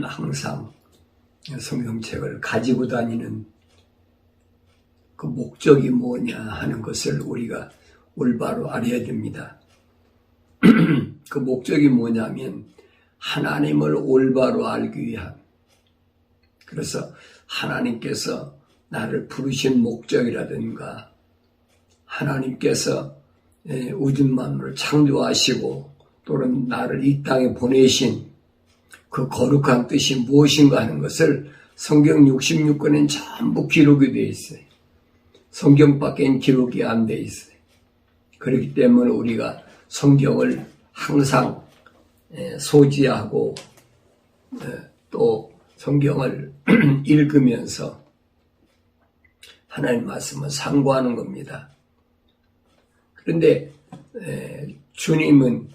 항상 성경책을 가지고 다니는 그 목적이 뭐냐 하는 것을 우리가 올바로 알아야 됩니다. 그 목적이 뭐냐면 하나님을 올바로 알기 위함. 그래서 하나님께서 나를 부르신 목적이라든가 하나님께서 우주 만물을 창조하시고 또는 나를 이 땅에 보내신 그 거룩한 뜻이 무엇인가 하는 것을 성경 66권엔 전부 기록이 되어 있어요. 성경밖엔 기록이 안 되어 있어요. 그렇기 때문에 우리가 성경을 항상 소지하고 또 성경을 읽으면서 하나님 말씀을 상고하는 겁니다. 그런데 주님은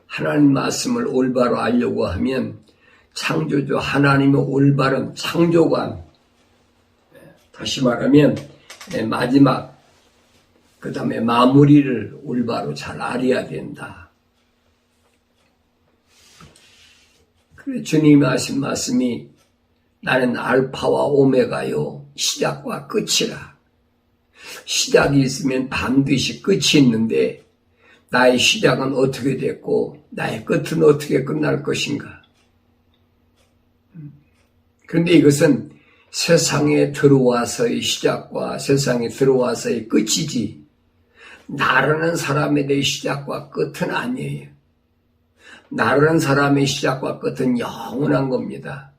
하나님 말씀을 올바로 알려고 하면 창조주 하나님의 올바른 창조관, 다시 말하면 마지막 그 다음에 마무리를 올바로 잘 알아야 된다. 그래 주님이 하신 말씀이 나는 알파와 오메가요 시작과 끝이라. 시작이 있으면 반드시 끝이 있는데 나의 시작은 어떻게 됐고 나의 끝은 어떻게 끝날 것인가. 그런데 이것은 세상에 들어와서의 시작과 세상에 들어와서의 끝이지 나라는 사람에 대해 시작과 끝은 아니에요. 나라는 사람의 시작과 끝은 영원한 겁니다.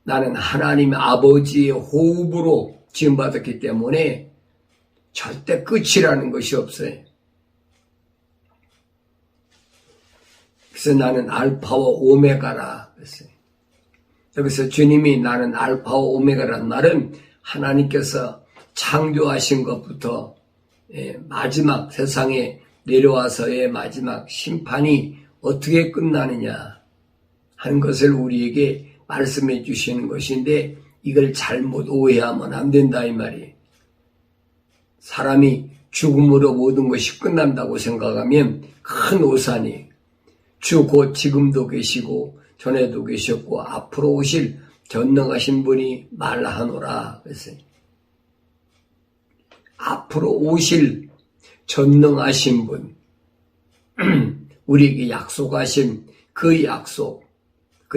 나는 하나님 아버지의 호흡으로 지음받았기 때문에 절대 끝이라는 것이 없어요. 그래서 나는 알파와 오메가라 그랬어요. 여기서 주님이 나는 알파와 오메가라는 말은 하나님께서 창조하신 것부터 마지막 세상에 내려와서의 마지막 심판이 어떻게 끝나느냐 하는 것을 우리에게 말씀해 주시는 것인데 이걸 잘못 오해하면 안 된다 이 말이에요. 사람이 죽음으로 모든 것이 끝난다고 생각하면 큰 오산이에요. 주 곧 지금도 계시고 전에도 계셨고 앞으로 오실 전능하신 분이 말하노라 그랬어요. 앞으로 오실 전능하신 분, 우리에게 약속하신 그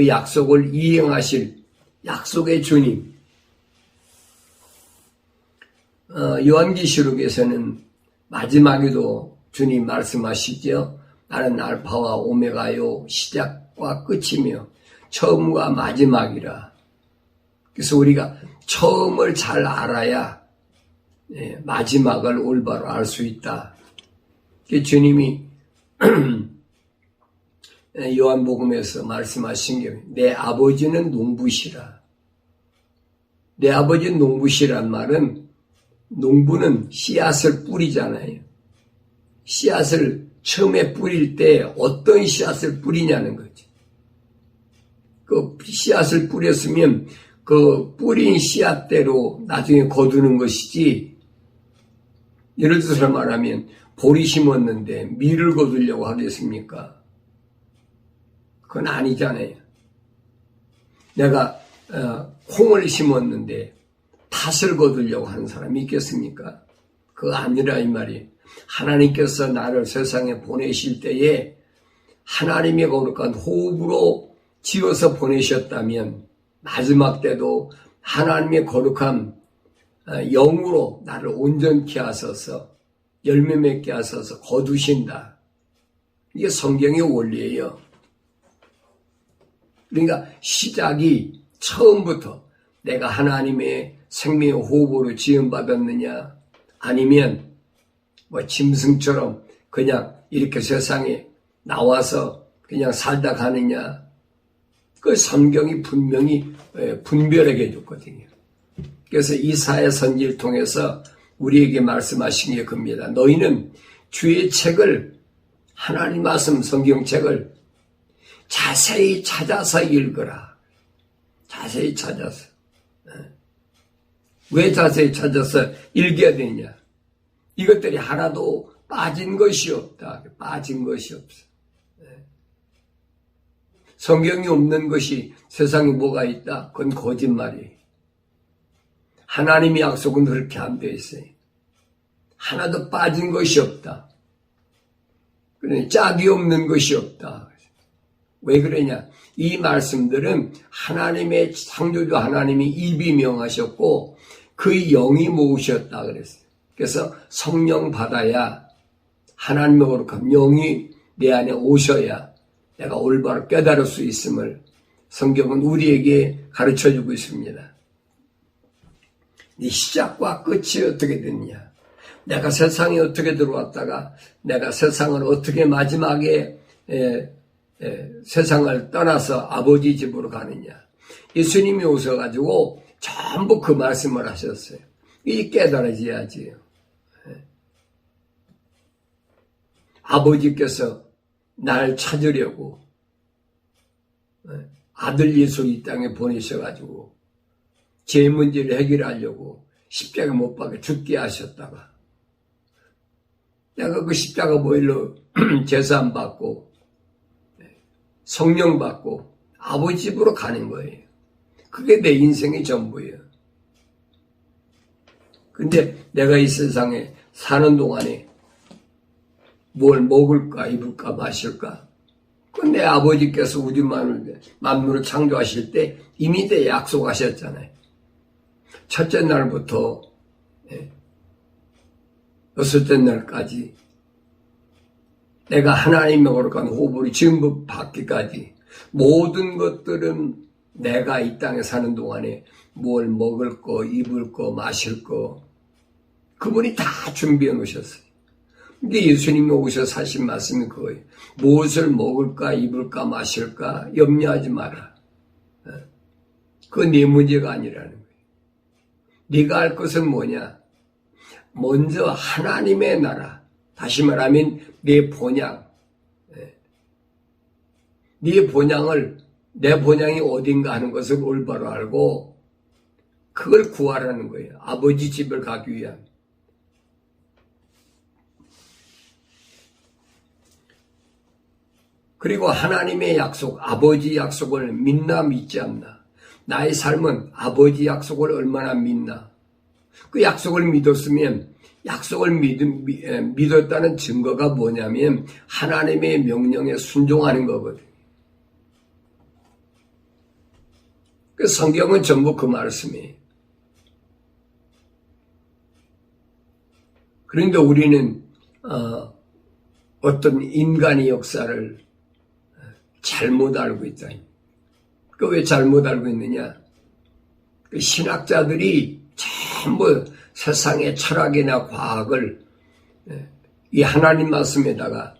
약속을 이행하실 약속의 주님. 요한계시록에서는 마지막에도 주님 말씀하시죠. 나는 알파와 오메가요 시작과 끝이며 처음과 마지막이라. 그래서 우리가 처음을 잘 알아야 마지막을 올바로 알 수 있다. 주님이 요한복음에서 말씀하신 게 내 아버지는 농부시라. 내 아버지는 농부시란 말은 농부는 씨앗을 뿌리잖아요. 씨앗을 처음에 뿌릴 때 어떤 씨앗을 뿌리냐는 거지. 그 씨앗을 뿌렸으면 그 뿌린 씨앗대로 나중에 거두는 것이지. 예를 들어서 말하면 보리 심었는데 밀을 거두려고 하겠습니까? 그건 아니잖아요. 내가 콩을 심었는데 팥을 거두려고 하는 사람이 있겠습니까? 그거 아니라 이 말이에요. 하나님께서 나를 세상에 보내실 때에 하나님의 거룩한 호흡으로 지어서 보내셨다면 마지막 때도 하나님의 거룩한 영으로 나를 온전케 하셔서 열매 맺게 하셔서 거두신다. 이게 성경의 원리예요. 그러니까 시작이 처음부터 내가 하나님의 생명의 호흡으로 지음받았느냐 아니면 뭐 짐승처럼 그냥 이렇게 세상에 나와서 그냥 살다 가느냐 그 성경이 분명히 분별하게 해줬거든요. 그래서 이사야 선지를 통해서 우리에게 말씀하신 게 그겁니다. 너희는 주의 책을 하나님 말씀 성경책을 자세히 찾아서 읽어라. 자세히 찾아서. 왜 자세히 찾아서 읽어야 되느냐. 이것들이 하나도 빠진 것이 없다. 빠진 것이 없어. 성경이 없는 것이 세상에 뭐가 있다? 그건 거짓말이에요. 하나님의 약속은 그렇게 안 돼 있어요. 하나도 빠진 것이 없다. 그러니 짝이 없는 것이 없다. 왜 그러냐? 이 말씀들은 하나님의 창조주 하나님이 입이 명하셨고 그 영이 모으셨다 그랬어요. 그래서 성령 받아야 하나님의 거룩한 영이 내 안에 오셔야 내가 올바로 깨달을 수 있음을 성경은 우리에게 가르쳐주고 있습니다. 네 시작과 끝이 어떻게 됐냐? 내가 세상에 어떻게 들어왔다가 내가 세상을 어떻게 마지막에 세상을 떠나서 아버지 집으로 가느냐? 예수님이 오셔가지고 전부 그 말씀을 하셨어요. 이 깨달아져야지요. 아버지께서 날 찾으려고 아들 예수 이 땅에 보내셔가지고 제 문제를 해결하려고 십자가 못 박아 죽게 하셨다가 내가 그 십자가 보일로 제사 안 받고 성령 받고 아버지 집으로 가는 거예요. 그게 내 인생의 전부예요. 근데 내가 이 세상에 사는 동안에 뭘 먹을까 입을까 마실까 그건 내 아버지께서 우주 만물을 창조하실 때 이미 내 약속하셨잖아요. 첫째 날부터 여섯째 날까지 내가 하나님의 거룩한 호흡을 지금부터 받기까지 모든 것들은 내가 이 땅에 사는 동안에 뭘 먹을 거 입을 거 마실 거 그분이 다 준비해 놓으셨어요. 근데 예수님이 오셔서 하신 말씀이 그거예요. 무엇을 먹을까 입을까 마실까 염려하지 마라. 그건 네 문제가 아니라는 거예요. 네가 할 것은 뭐냐? 먼저 하나님의 나라, 다시 말하면 네 본향, 네 본향을 내 본향이 어딘가 하는 것을 올바로 알고 그걸 구하라는 거예요. 아버지 집을 가기 위한. 그리고 하나님의 약속, 아버지 약속을 믿나 믿지 않나. 나의 삶은 아버지 약속을 얼마나 믿나. 그 약속을 믿었으면 약속을 믿었다는 증거가 뭐냐면 하나님의 명령에 순종하는 거거든요. 그 성경은 전부 그 말씀이에요. 그런데 우리는 어떤 인간의 역사를 잘못 알고 있다. 그 왜 잘못 알고 있느냐? 그 신학자들이 전부 세상의 철학이나 과학을 이 하나님 말씀에다가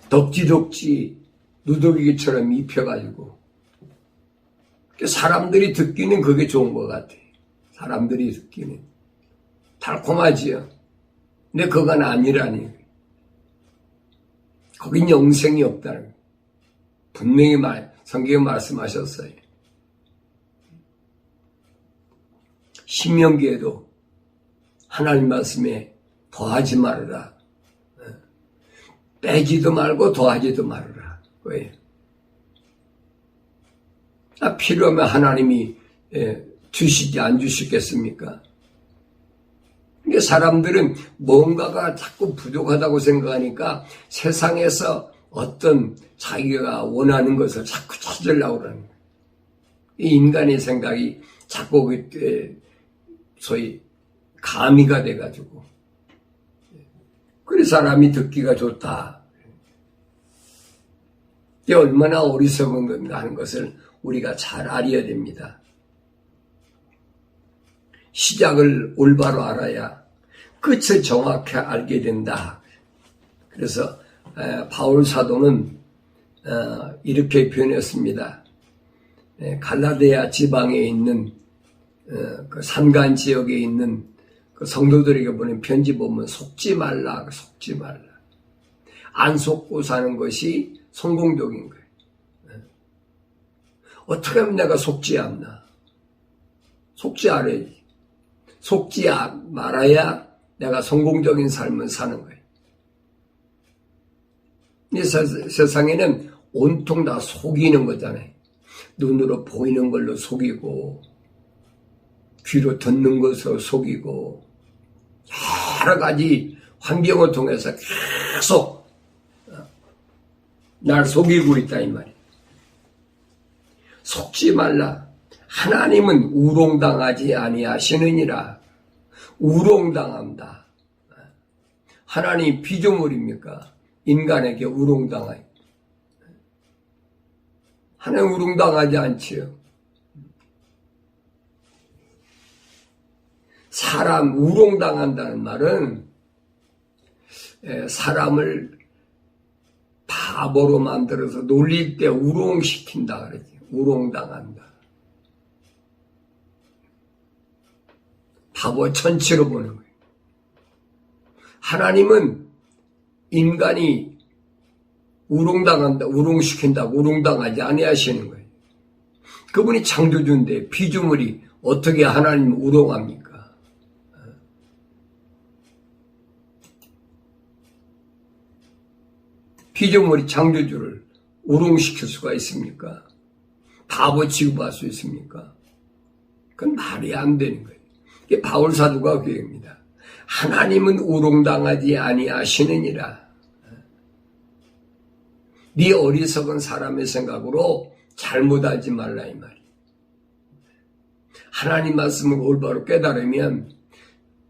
덕지덕지 누더기처럼 입혀가지고 사람들이 듣기는 그게 좋은 것 같아. 사람들이 듣기는 달콤하지요. 근데 그건 아니라니. 거긴 영생이 없다는 거예요. 분명히 성경에 말씀하셨어요. 신명기에도 하나님 말씀에 더하지 말아라. 빼지도 말고 더하지도 말아라. 왜? 필요하면 하나님이 주시지 안 주시겠습니까? 근데 사람들은 뭔가가 자꾸 부족하다고 생각하니까 세상에서 어떤 자기가 원하는 것을 자꾸 찾으려고 그러는 거예요. 이 인간의 생각이 자꾸 소위 가미가 돼가지고 그래 사람이 듣기가 좋다. 이게 얼마나 어리석은 건가 하는 것을 우리가 잘 알아야 됩니다. 시작을 올바로 알아야 끝을 정확히 알게 된다. 그래서 바울 사도는 이렇게 표현했습니다. 갈라디아 지방에 있는 그 산간 지역에 있는 그 성도들에게 보낸 편지 보면 속지 말라, 속지 말라. 안 속고 사는 것이 성공적인 거예요. 어떻게 하면 내가 속지 않나? 속지 않아야지. 속지 말아야 내가 성공적인 삶을 사는 거예요. 이 세상에는 온통 다 속이는 거잖아요. 눈으로 보이는 걸로 속이고 귀로 듣는 것으로 속이고 여러 가지 환경을 통해서 계속 날 속이고 있다 이 말이에요. 속지 말라. 하나님은 우롱당하지 아니하시느니라. 우롱당한다. 하나님 피조물입니까? 인간에게 우롱당하요. 하나님 우롱당하지 않지요. 사람 우롱당한다는 말은 사람을 바보로 만들어서 놀릴 때 우롱시킨다 그러지. 우롱당한다. 바보 천치로 보는 거예요. 하나님은 인간이 우롱당한다, 우롱시킨다고 우롱당하지 아니하시는 거예요. 그분이 창조주인데 피조물이 어떻게 하나님을 우롱합니까? 피조물이 창조주를 우롱시킬 수가 있습니까? 바보 취급할 수 있습니까? 그건 말이 안 되는 거예요. 이게 바울 사도가 그 얘기입니다. 하나님은 우롱당하지 아니하시느니라. 네 어리석은 사람의 생각으로 잘못하지 말라 이 말이에요. 하나님 말씀을 올바로 깨달으면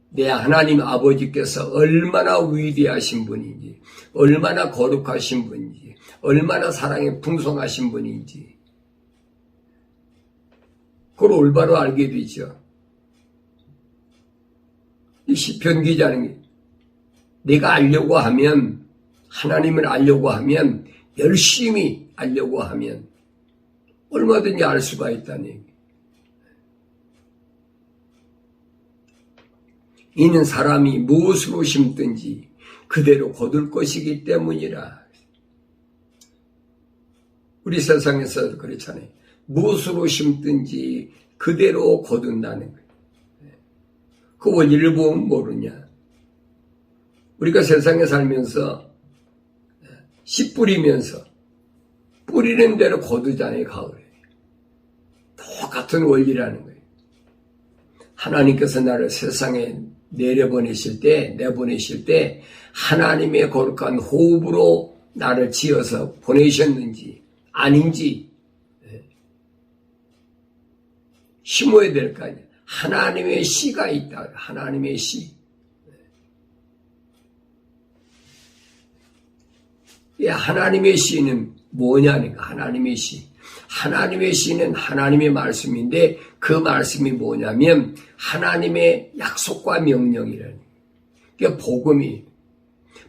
내 하나님 아버지께서 얼마나 위대하신 분인지, 얼마나 거룩하신 분인지, 얼마나 사랑에 풍성하신 분인지 그걸 올바로 알게 되죠. 이 시편 기자는 내가 알려고 하면, 하나님을 알려고 하면, 열심히 알려고 하면 얼마든지 알 수가 있다는 얘기. 이는 사람이 무엇으로 심든지 그대로 거둘 것이기 때문이라. 우리 세상에서 그렇잖아요. 무엇으로 심든지 그대로 거둔다는 거예요. 그 원리를 보면 모르냐. 우리가 세상에 살면서 씨 뿌리면서 뿌리는 대로 거두잖아요. 가을에. 똑같은 원리라는 거예요. 하나님께서 나를 세상에 내보내실 때 하나님의 거룩한 호흡으로 나를 지어서 보내셨는지 아닌지 심어야 될 거 아니에요. 하나님의 씨가 있다. 하나님의 씨. 하나님의 씨는 뭐냐니까. 하나님의 씨. 하나님의 씨는 하나님의 말씀인데 그 말씀이 뭐냐면 하나님의 약속과 명령이라는. 그게 복음이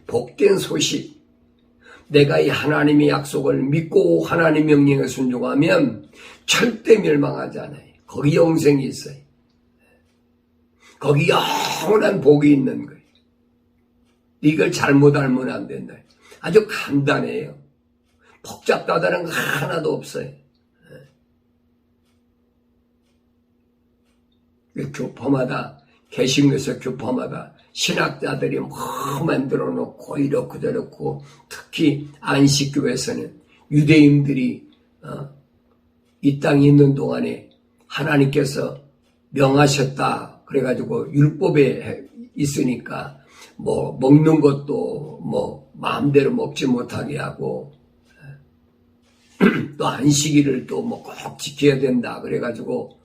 복된 소식. 내가 이 하나님의 약속을 믿고 하나님 명령에 순종하면 절대 멸망하지 않아요. 거기 영생이 있어요. 거기 영원한 복이 있는 거예요. 이걸 잘못 알면 안 된다. 아주 간단해요. 복잡하다는 거 하나도 없어요. 교포마다, 개신교에서 교포마다 신학자들이 뭐 만들어 놓고 이렇고 저렇고, 특히 안식교에서는 유대인들이 이 땅에 있는 동안에 하나님께서 명하셨다. 그래가지고 율법에 있으니까 뭐 먹는 것도 뭐 마음대로 먹지 못하게 하고 또 안식일을 또 뭐 꼭 지켜야 된다. 그래가지고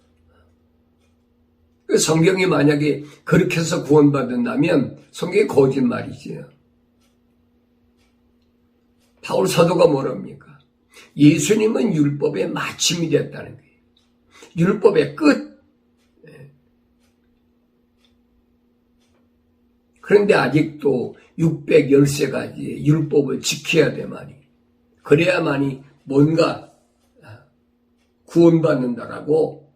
성경이 만약에 그렇게 해서 구원받는다면 성경이 거짓말이지요. 바울 사도가 뭐랍니까? 예수님은 율법의 마침이 됐다는 거예요. 율법의 끝. 그런데 아직도 613가지의 율법을 지켜야 되마니 그래야만이 뭔가 구원받는다라고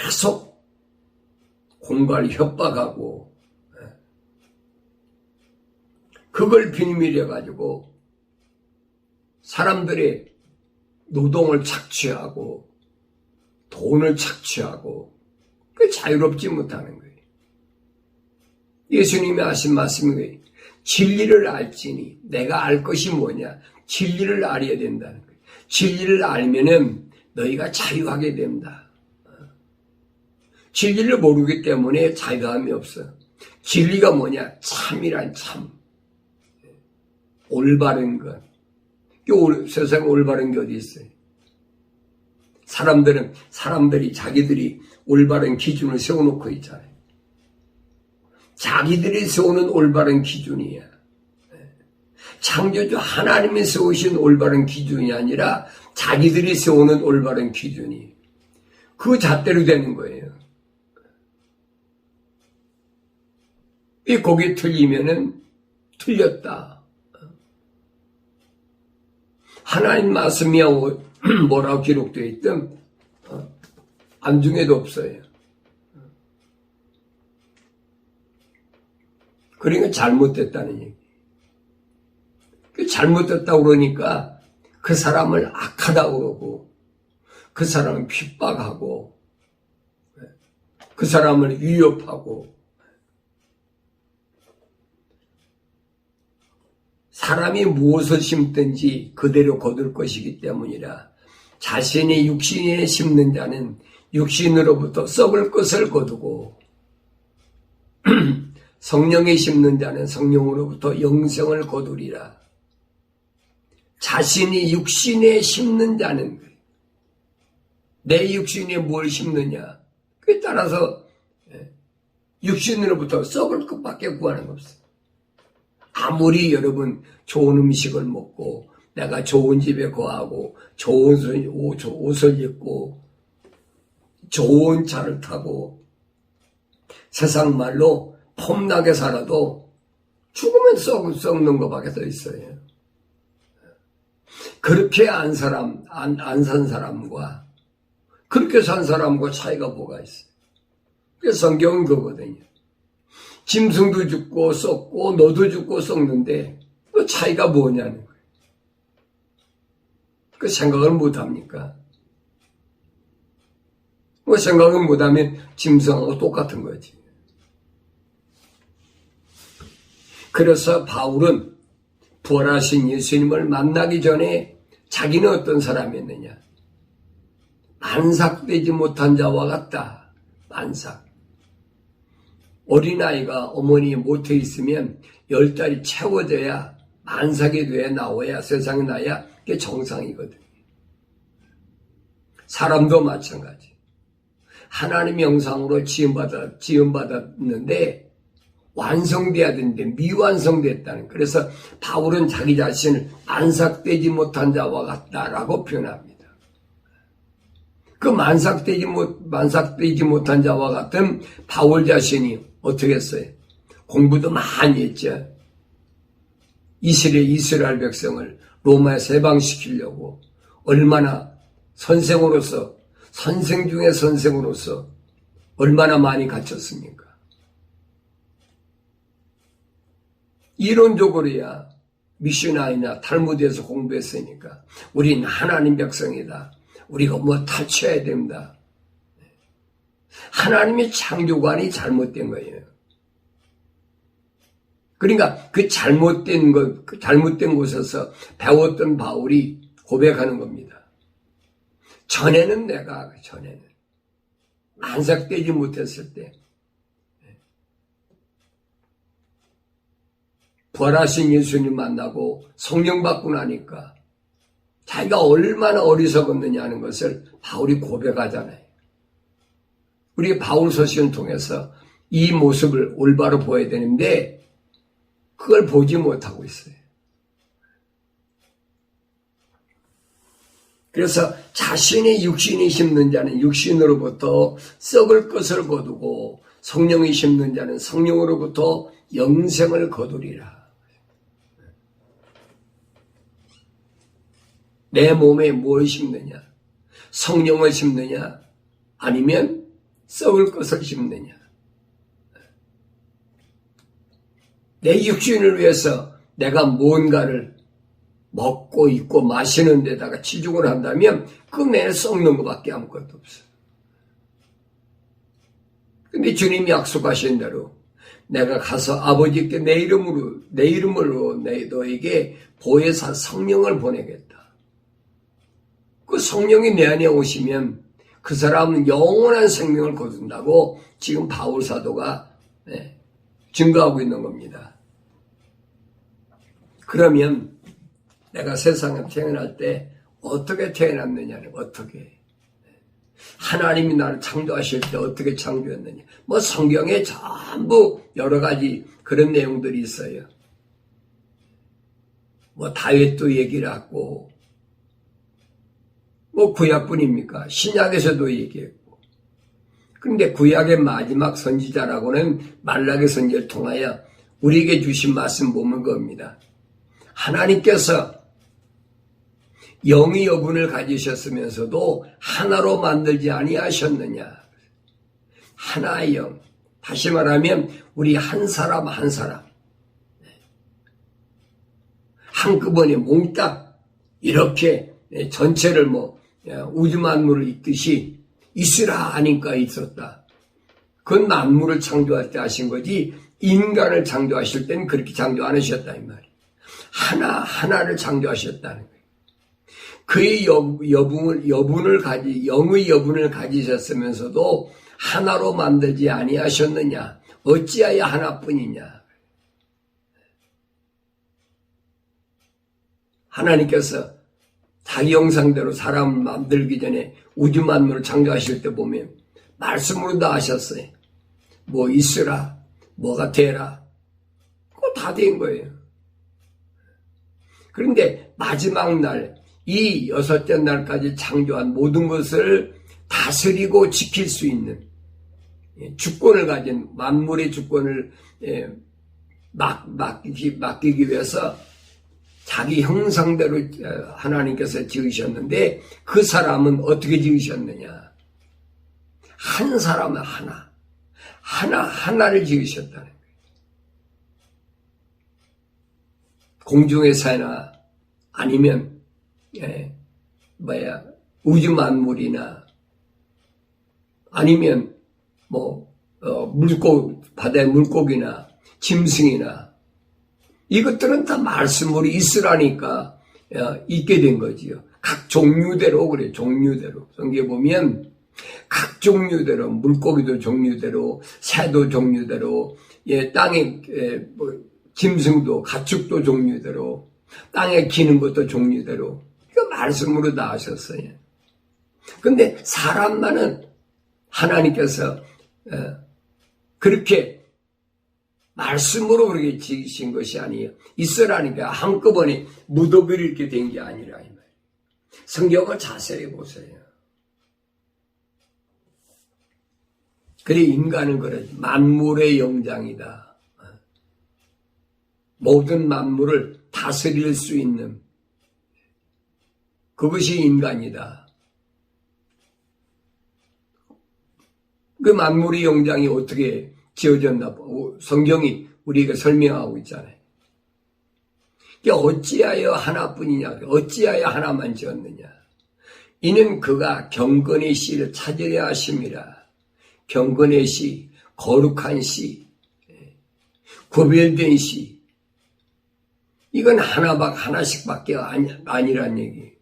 계속 공갈 협박하고 그걸 비밀해 가지고 사람들의 노동을 착취하고 돈을 착취하고 그 자유롭지 못하는 거예요. 예수님이 하신 말씀이 진리를 알지니 내가 알 것이 뭐냐? 진리를 알아야 된다는 거예요. 진리를 알면은 너희가 자유하게 된다. 진리를 모르기 때문에 자유함이 없어. 진리가 뭐냐? 참이란 참. 올바른 것. 세상에 올바른 게 어디 있어요? 사람들이 자기들이 올바른 기준을 세워놓고 있잖아요. 자기들이 세우는 올바른 기준이야. 창조주 하나님이 세우신 올바른 기준이 아니라 자기들이 세우는 올바른 기준이 그 잣대로 되는 거예요. 이 거기에 틀리면은 틀렸다. 하나님 말씀이야 뭐라고 기록되어 있든 안중에도 없어요. 그러니까 잘못됐다는 얘기. 잘못됐다고 그러니까 그 사람을 악하다고 그러고 그 사람을 핍박하고 그 사람을 위협하고 사람이 무엇을 심든지 그대로 거둘 것이기 때문이라 자신이 육신에 심는 자는 육신으로부터 썩을 것을 거두고 성령에 심는 자는 성령으로부터 영생을 거두리라. 자신이 육신에 심는 자는 내 육신에 뭘 심느냐 그에 따라서 육신으로부터 썩을 것밖에 구하는 거 없어요. 아무리 여러분 좋은 음식을 먹고 내가 좋은 집에 거하고 좋은 옷을 입고 좋은 차를 타고 세상 말로 폼나게 살아도 죽으면 썩는 것밖에 더 있어요. 그렇게 안 산 사람과 그렇게 산 사람과 차이가 뭐가 있어요? 그래서 성경은 그거거든요. 짐승도 죽고 썩고 너도 죽고 썩는데 그 차이가 뭐냐는 거예요. 그 생각을 못합니까? 뭐 생각을 못하면 짐승하고 똑같은 거지. 그래서 바울은 부활하신 예수님을 만나기 전에 자기는 어떤 사람이었느냐? 만삭되지 못한 자와 같다. 만삭. 어린아이가 어머니 못해 있으면 10달이 채워져야 만삭이 돼야 나와야 세상에 나야 그게 정상이거든. 사람도 마찬가지. 하나님 형상으로 지음받았는데 완성돼야 되는데 미완성됐다는. 그래서 바울은 자기 자신을 만삭되지 못한 자와 같다라고 표현합니다. 그 만삭되지 못한 자와 같은 바울 자신이 어떻게 했어요? 공부도 많이 했죠. 이스라엘 백성을 로마에서 해방시키려고 얼마나 선생 중에 선생으로서 얼마나 많이 갇혔습니까? 이론적으로야 미슈나이나 탈무드에서 공부했으니까 우린 하나님 백성이다. 우리가 뭐 탈취해야 됩니다. 하나님의 창조관이 잘못된 거예요. 그러니까 그 잘못된 곳에서 배웠던 바울이 고백하는 겁니다. 전에는 만삭되지 못했을 때 부활하신 예수님 만나고 성령 받고 나니까 자기가 얼마나 어리석었느냐 하는 것을 바울이 고백하잖아요. 우리 바울 서신을 통해서 이 모습을 올바로 보여야 되는데 그걸 보지 못하고 있어요. 그래서 자신의 육신이 심는 자는 육신으로부터 썩을 것을 거두고 성령이 심는 자는 성령으로부터 영생을 거두리라. 내 몸에 뭘 심느냐? 성령을 심느냐? 아니면 썩을 것을 심느냐? 내 육신을 위해서 내가 뭔가를 먹고 입고 마시는 데다가 치중을 한다면 그 내에 썩는 것밖에 아무것도 없어요. 근데 주님이 약속하신 대로 내가 가서 아버지께 내 이름으로 너에게 보혜사 성령을 보내겠다. 그 성령이 내 안에 오시면 그 사람은 영원한 생명을 거둔다고 지금 바울 사도가 증거하고 있는 겁니다. 그러면 내가 세상에 태어날 때 어떻게 태어났느냐는 어떻게 하나님이 나를 창조하실 때 어떻게 창조했느냐. 뭐 성경에 전부 여러 가지 그런 내용들이 있어요. 뭐 다윗도 얘기를 하고 뭐 구약뿐입니까? 신약에서도 얘기했고. 그런데 구약의 마지막 선지자라고는 말라기 선지를 통하여 우리에게 주신 말씀 보면 겁니다. 하나님께서 영의 여분을 가지셨으면서도 하나로 만들지 아니하셨느냐. 하나의 영. 다시 말하면 우리 한 사람 한 사람. 한꺼번에 몽딱 이렇게 전체를 우주 만물을 잇듯이 있으라 하니까 있었다. 그건 만물을 창조할 때 하신 거지 인간을 창조하실 때는 그렇게 창조 안 하셨다 이 말이에요. 하나를 창조하셨다는 거예요. 그의 영의 여분을 가지셨으면서도 하나로 만들지 아니하셨느냐. 어찌하여 하나뿐이냐. 하나님께서 자기 형상대로 사람을 만들기 전에 우주 만물을 창조하실 때 보면 말씀으로 다 하셨어요. 뭐 있으라, 뭐가 되라. 그거 다 된 거예요. 그런데 마지막 날, 이 여섯째 날까지 창조한 모든 것을 다스리고 지킬 수 있는 주권을 가진 만물의 주권을 맡기기 위해서 자기 형상대로 하나님께서 지으셨는데 그 사람은 어떻게 지으셨느냐. 한 사람은 하나를 지으셨다는 거예요. 공중에서나 아니면 우주 만물이나 아니면 바다의 물고기나 짐승이나 이것들은 다 말씀으로 있으라니까 있게 된 거지요. 각 종류대로 그래. 종류대로 성경에 보면 각 종류대로 물고기도 종류대로 새도 종류대로 땅에 짐승도 가축도 종류대로 땅에 기는 것도 종류대로 이거 말씀으로 다 하셨어요. 근데 사람만은 하나님께서 그렇게 말씀으로 그렇게 지으신 것이 아니에요. 있으라니까 한꺼번에 무더기로 이렇게 된 게 아니라 이 말이에요. 성경을 자세히 보세요. 그래 인간은 그래 만물의 영장이다. 모든 만물을 다스릴 수 있는 그것이 인간이다. 그 만물의 영장이 어떻게 지어졌나 성경이 우리에게 설명하고 있잖아요. 어찌하여 하나뿐이냐. 어찌하여 하나만 지었느냐. 이는 그가 경건의 씨를 찾으려 하심이라. 경건의 씨, 거룩한 씨, 구별된 씨. 이건 하나씩밖에 아니란 얘기.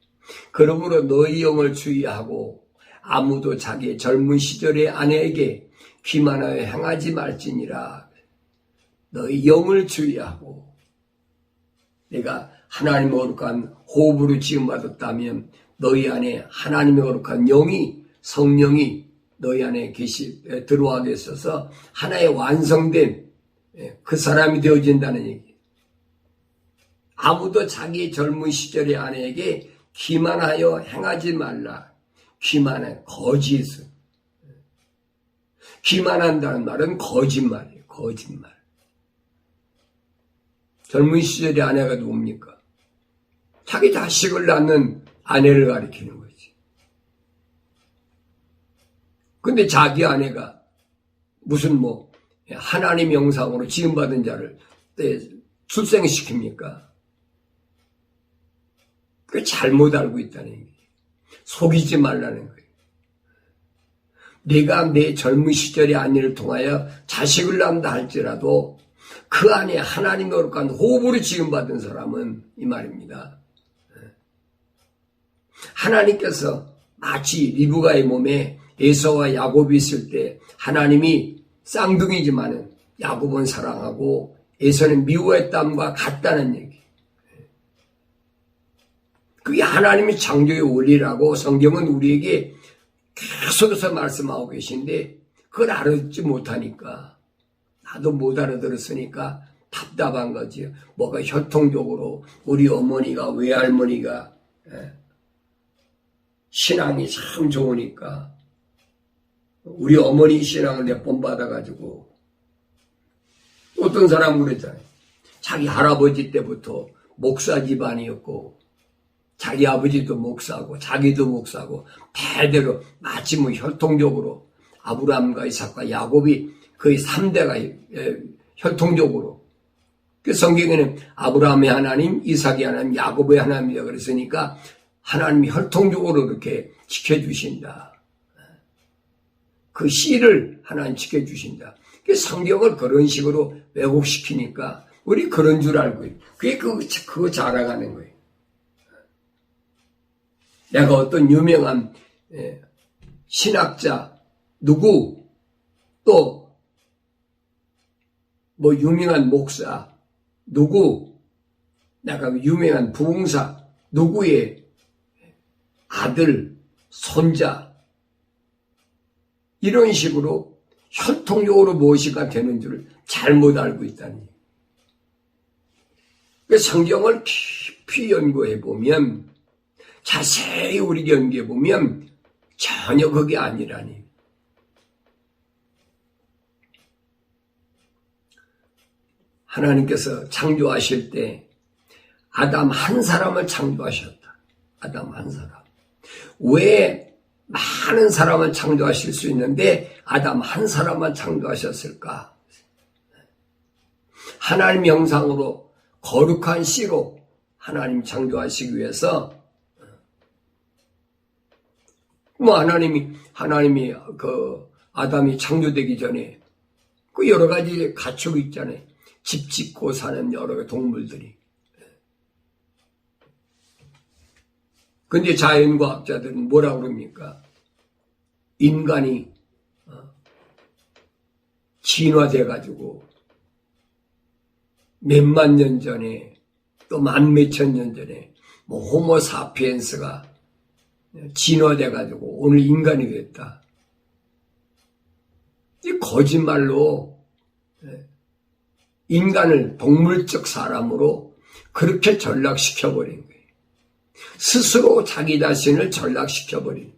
그러므로 너희 영을 주의하고 아무도 자기의 젊은 시절의 아내에게 기만하여 행하지 말지니라. 너희 영을 주의하고 내가 하나님의 거룩한 호흡으로 지음받았다면 너희 안에 하나님의 거룩한 영이 성령이 너희 안에 들어와게 있어서 하나의 완성된 그 사람이 되어진다는 얘기. 아무도 자기 젊은 시절의 아내에게 기만하여 행하지 말라. 기만은 거짓. 기만한다는 말은 거짓말이에요. 거짓말. 젊은 시절의 아내가 누굽니까? 자기 자식을 낳는 아내를 가리키는 거지. 근데 자기 아내가 무슨 하나님 형상으로 지음받은 자를 출생시킵니까? 그 잘못 알고 있다는 얘기예요. 속이지 말라는 거예요. 내가 내 젊은 시절의 아내를 통하여 자식을 낳는다 할지라도 그 안에 하나님의 거룩한 호흡으로 지음받은 사람은 이 말입니다. 하나님께서 마치 리브가의 몸에 에서와 야곱이 있을 때 하나님이 쌍둥이지만은 야곱은 사랑하고 에서는 미워했담과 같다는 얘기. 그게 하나님의 창조의 원리라고 성경은 우리에게 계속해서 말씀하고 계신데 그걸 알아듣지 못하니까 나도 못 알아들었으니까 답답한 거지. 뭐가 혈통적으로 우리 어머니가 외할머니가 신앙이 참 좋으니까 우리 어머니 신앙을 내 번 받아가지고 어떤 사람은 그랬잖아요. 자기 할아버지 때부터 목사 집안이었고 자기 아버지도 목사고 자기도 목사고 대대로 마치 뭐 혈통적으로 아브라함과 이삭과 야곱이 거의 3대가 혈통적으로 그 성경에는 아브라함의 하나님, 이삭의 하나님, 야곱의 하나님이라 그랬으니까 하나님이 혈통적으로 이렇게 지켜주신다. 그 씨를 하나님 지켜주신다. 그 성경을 그런 식으로 왜곡시키니까 우리 그런 줄 알고 그게 그거 자라가는 거예요. 내가 어떤 유명한 신학자 누구 또 뭐 유명한 목사 누구 내가 유명한 부흥사 누구의 아들 손자 이런 식으로 혈통적으로 무엇이가 되는 줄을 잘못 알고 있다니. 그 성경을 깊이 연구해 보면 자세히 우리 연구해 보면 전혀 그게 아니라니. 하나님께서 창조하실 때 아담 한 사람을 창조하셨다. 아담 한 사람. 왜 많은 사람을 창조하실 수 있는데 아담 한 사람만 창조하셨을까? 하나님 형상으로 거룩한 씨로 하나님 창조하시기 위해서 뭐 하나님이 그 아담이 창조되기 전에 그 여러 가지 가축이 있잖아요. 집 짓고 사는 여러 동물들이. 근데 자연과학자들은 뭐라고 그럽니까? 인간이 진화돼가지고 몇만 년 전에 또 만 몇천 년 전에 뭐 호모 사피엔스가 진화돼가지고 오늘 인간이 됐다. 이 거짓말로 인간을 동물적 사람으로 그렇게 전락시켜버린 거예요. 스스로 자기 자신을 전락시켜버린 거예요.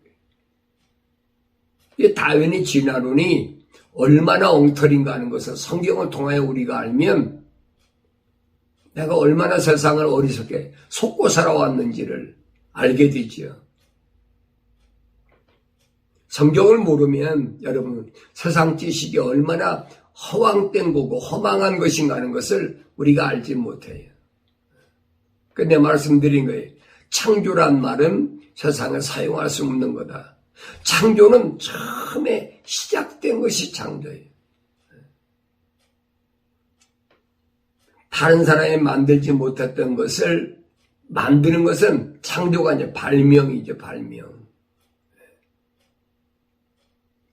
이 다윈의 진화론이 얼마나 엉터리인가 하는 것을 성경을 통하여 우리가 알면 내가 얼마나 세상을 어리석게 속고 살아왔는지를 알게 되지요. 성경을 모르면 여러분 세상 지식이 얼마나 허황된 거고 허망한 것인가 하는 것을 우리가 알지 못해요. 근데 말씀드린 거예요. 창조란 말은 세상에 사용할 수 없는 거다. 창조는 처음에 시작된 것이 창조예요. 다른 사람이 만들지 못했던 것을 만드는 것은 창조가 아니라 발명이죠, 발명.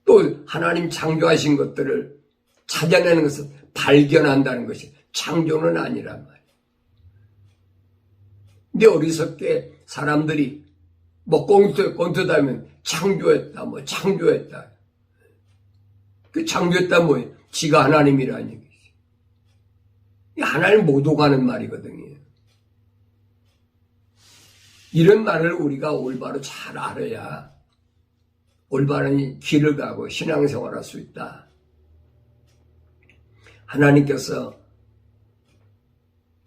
또 하나님 창조하신 것들을 찾아내는 것은 발견한다는 것이 창조는 아니란 말이에요. 근데 어리석게 사람들이 뭐 꼰트다면 창조했다, 뭐 창조했다. 그 창조했다 뭐예요? 지가 하나님이라는 얘기죠. 하나님 못 오가는 말이거든요. 이런 말을 우리가 올바로 잘 알아야 올바른 길을 가고 신앙생활할 수 있다. 하나님께서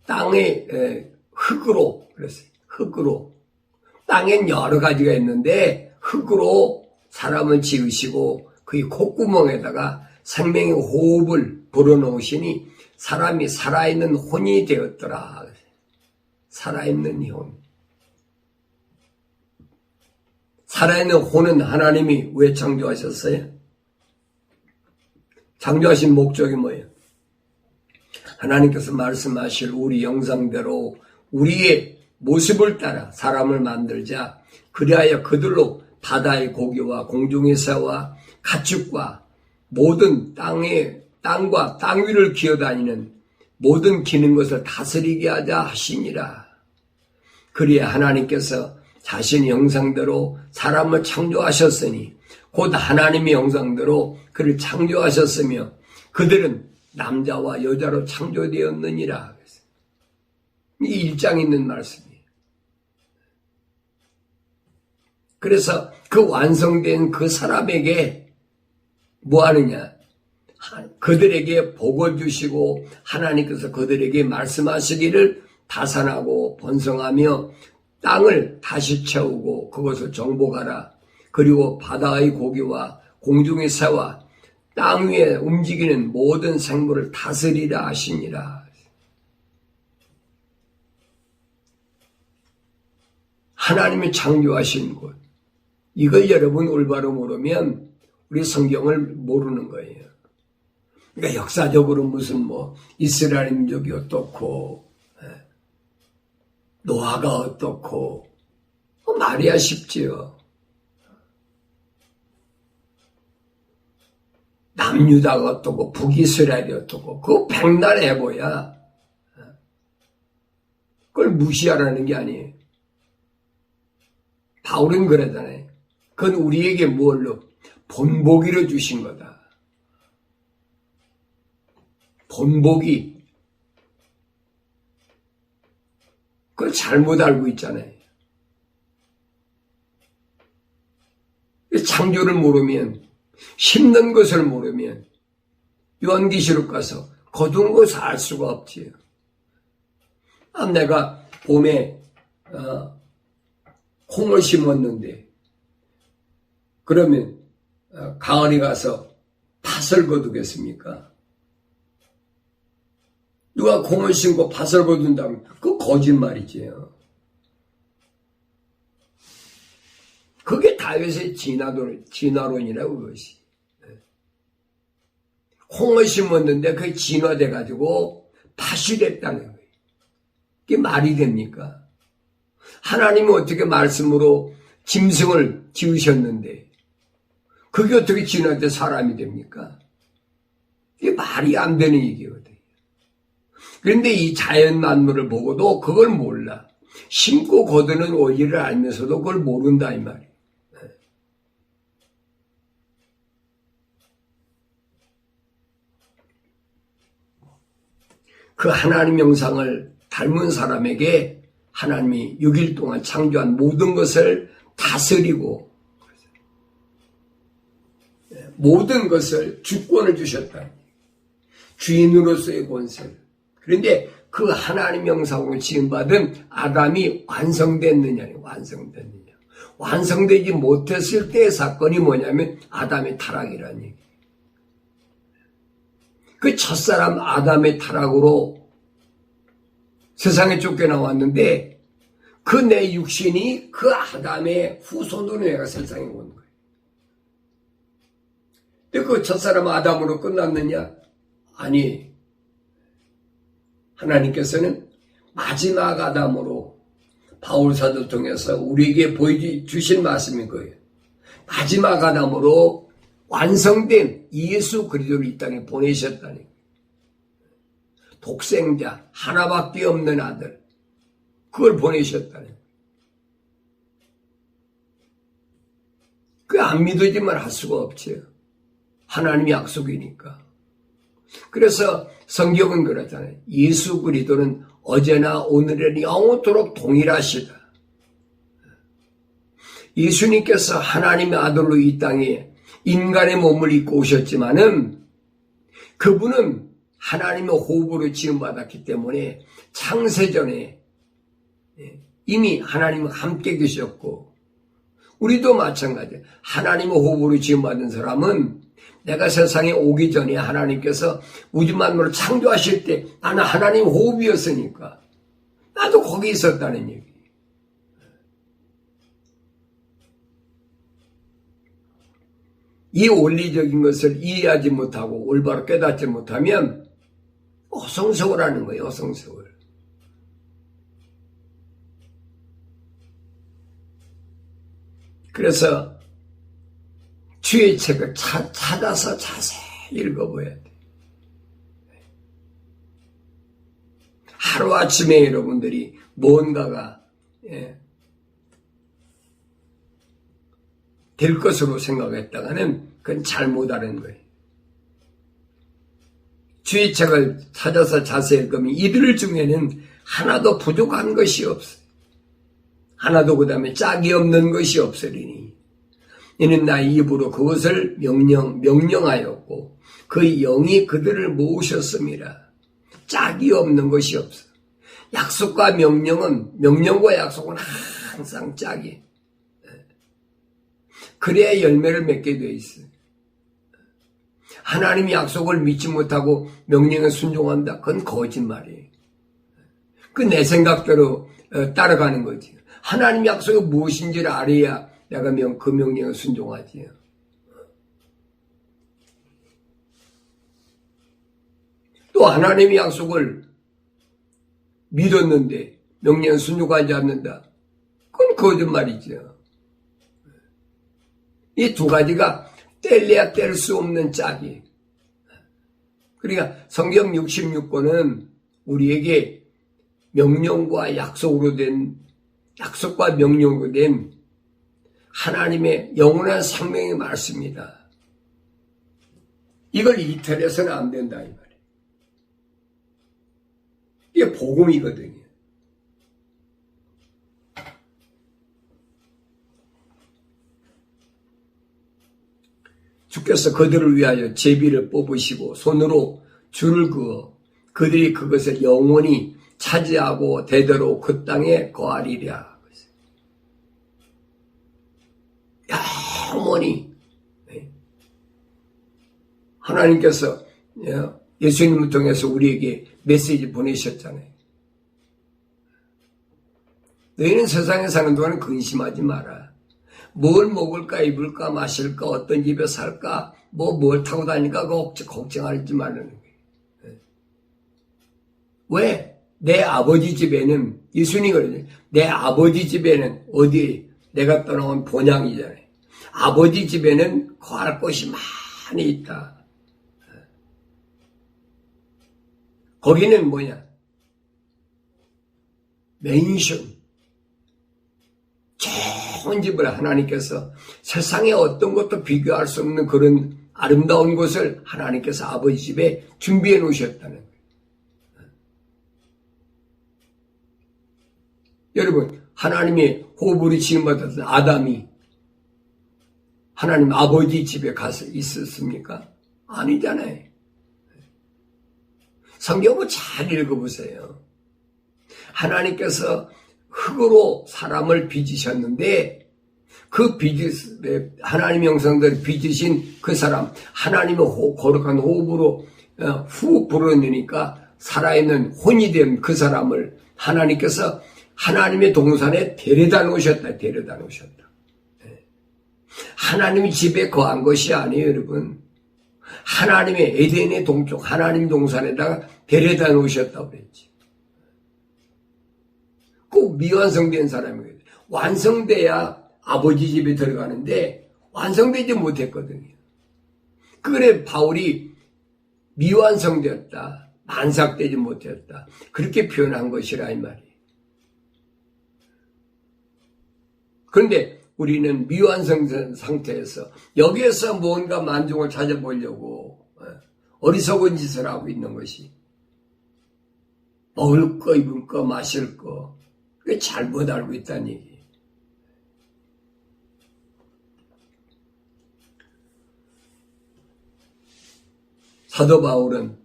땅의 흙으로 그랬어요. 흙으로. 땅엔 여러 가지가 있는데 흙으로 사람을 지으시고 그의 콧구멍에다가 생명의 호흡을 불어넣으시니 사람이 살아있는 혼이 되었더라. 살아있는 혼. 살아있는 혼은 하나님이 왜 창조하셨어요? 창조하신 목적이 뭐예요? 하나님께서 말씀하실 우리 형상대로 우리의 모습을 따라 사람을 만들자. 그리하여 그들로 바다의 고기와 공중의 새와 가축과 모든 땅과 땅 위를 기어다니는 모든 기는 것을 다스리게 하자 하시니라. 그리야 하나님께서 자신의 형상대로 사람을 창조하셨으니 곧 하나님의 형상대로 그를 창조하셨으며 그들은 남자와 여자로 창조되었느니라. 이 1장에 있는 말씀이에요. 그래서 그 완성된 그 사람에게 뭐 하느냐? 그들에게 복을 주시고 하나님께서 그들에게 말씀하시기를 다산하고 번성하며 땅을 다시 채우고 그것을 정복하라. 그리고 바다의 고기와 공중의 새와 땅 위에 움직이는 모든 생물을 다스리라 하시니라. 하나님이 창조하신 곳. 이걸 여러분 올바로 모르면 우리 성경을 모르는 거예요. 그러니까 역사적으로 무슨 이스라엘 민족이 어떻고 노아가 어떻고 말이야 쉽지요. 남유다가 어떻고 북이스라엘이 어떻고 그거 백날 해보야 그걸 무시하라는 게 아니에요. 바울은 그러잖아요. 그건 우리에게 뭘로? 본보기로 주신 거다. 본보기. 그걸 잘못 알고 있잖아요. 창조를 모르면, 심는 것을 모르면 요한계시록 가서 거둔 것을 알 수가 없지요. 내가 봄에 콩을 심었는데 그러면 가을에 가서 팥을 거두겠습니까? 누가 콩을 심고 팥을 거둔다면 그거 거짓말이지요. 그게 다윗의 진화론이라고 그것이. 콩을 심었는데 그게 진화돼가지고 팥이 됐다는 거예요. 그게 말이 됩니까? 하나님은 어떻게 말씀으로 짐승을 지으셨는데 그게 어떻게 진화돼 사람이 됩니까? 이게 말이 안 되는 얘기거든요. 그런데 이 자연 만물을 보고도 그걸 몰라. 심고 거두는 원리를 알면서도 그걸 모른다 이 말이에요. 그 하나님 형상을 닮은 사람에게 하나님이 6일 동안 창조한 모든 것을 다스리고 모든 것을 주권을 주셨다. 주인으로서의 권세. 그런데 그 하나님 형상으로 지음받은 아담이 완성됐느냐. 완성되지 못했을 때의 사건이 뭐냐면 아담의 타락이라는 얘기예요. 그 첫사람 아담의 타락으로 세상에 쫓겨나왔는데 그 내 육신이 그 아담의 후손으로 내가 세상에 온 거예요. 근데 그 첫사람 아담으로 끝났느냐? 아니, 하나님께서는 마지막 아담으로 바울사도 통해서 우리에게 보여주신 말씀인 거예요. 마지막 아담으로 완성된 예수 그리스도를 이 땅에 보내셨다니 거예요. 독생자 하나밖에 없는 아들 그걸 보내셨다니 거예요. 그 안 믿어지만 할 수가 없지요. 하나님의 약속이니까. 그래서 성경은 그러잖아요. 예수 그리스도는 어제나 오늘은 영원토록 동일하시다. 예수님께서 하나님의 아들로 이 땅에 인간의 몸을 입고 오셨지만은 그분은 하나님의 호흡으로 지음받았기 때문에 창세전에 이미 하나님과 함께 계셨고 우리도 마찬가지예요. 하나님의 호흡으로 지음받은 사람은 내가 세상에 오기 전에 하나님께서 우주 만물을 창조하실 때 나는 하나님 호흡이었으니까 나도 거기 있었다는 얘기예요. 이 원리적인 것을 이해하지 못하고 올바로 깨닫지 못하면 어성서울하는 거예요. 어성서울. 그래서 주의 책을 찾아서 자세히 읽어봐야 돼. 하루아침에 여러분들이 뭔가가 될 것으로 생각했다가는 그건 잘못하는 거예요. 주의 책을 찾아서 자세히 읽으면 이들 중에는 하나도 부족한 것이 없어요. 하나도 그 다음에 짝이 없는 것이 없으리니 이는 나의 입으로 그것을 명령하였고 그 영이 그들을 모으셨음이라. 짝이 없는 것이 없어. 약속과 명령과 약속은 항상 짝이. 그래야 열매를 맺게 돼 있어. 하나님이 약속을 믿지 못하고 명령에 순종한다. 그건 거짓말이에요. 그 내 생각대로 따라가는 거지. 하나님 약속이 무엇인지를 알아야 내가 그 명령에 순종하지. 또 하나님의 약속을 믿었는데 명령에 순종하지 않는다. 그건 거짓말이죠. 이 두 가지가 뗄래야 뗄 수 없는 짝이. 그러니까 성경 66권은 우리에게 명령과 약속과 명령으로 된 하나님의 영원한 생명의 말씀이다. 이걸 이탈해서는 안 된다 이 말이에요. 이게 복음이거든요. 주께서 그들을 위하여 제비를 뽑으시고 손으로 줄을 그어 그들이 그것을 영원히 차지하고 대대로 그 땅에 거하리라. 영원히. 하나님께서 예수님을 통해서 우리에게 메시지 보내셨잖아요. 너희는 세상에 사는 동안 근심하지 마라. 뭘 먹을까 입을까 마실까 어떤 집에 살까 뭘 타고 다닐까 걱정하지 말라는 거예요. 왜? 내 아버지 집에는 예수님이 그러죠. 내 아버지 집에는 어디 내가 떠나온 본향이잖아요. 아버지 집에는 거할 곳이 많이 있다. 거기는 뭐냐? 맨션. 좋은 집을 하나님께서 세상에 어떤 것도 비교할 수 없는 그런 아름다운 곳을 하나님께서 아버지 집에 준비해 놓으셨다는 거예요. 여러분, 하나님의 호흡으로 지음받았던 아담이 하나님 아버지 집에 가서 있었습니까? 아니잖아요. 성경을 잘 읽어보세요. 하나님께서 흙으로 사람을 빚으셨는데 그 하나님의 형상대로 빚으신 그 사람 하나님의 거룩한 호흡으로 후 불어내니까 살아있는 혼이 된 그 사람을 하나님께서 하나님의 동산에 데려다 놓으셨다. 하나님이 집에 거한 것이 아니에요, 여러분. 하나님의 에덴의 동쪽 하나님 동산에다가 데려다 놓으셨다고 그랬지. 꼭 미완성된 사람이거든요. 완성돼야 아버지 집에 들어가는데 완성되지 못했거든요. 그래 바울이 미완성되었다. 만삭되지 못했다. 그렇게 표현한 것이라 이 말이에요. 그런데 우리는 미완성된 상태에서 여기에서 뭔가 만족을 찾아보려고 어리석은 짓을 하고 있는 것이 먹을 거, 입을 거, 마실 거 그게 잘못 알고 있다는 얘기예요. 사도 바울은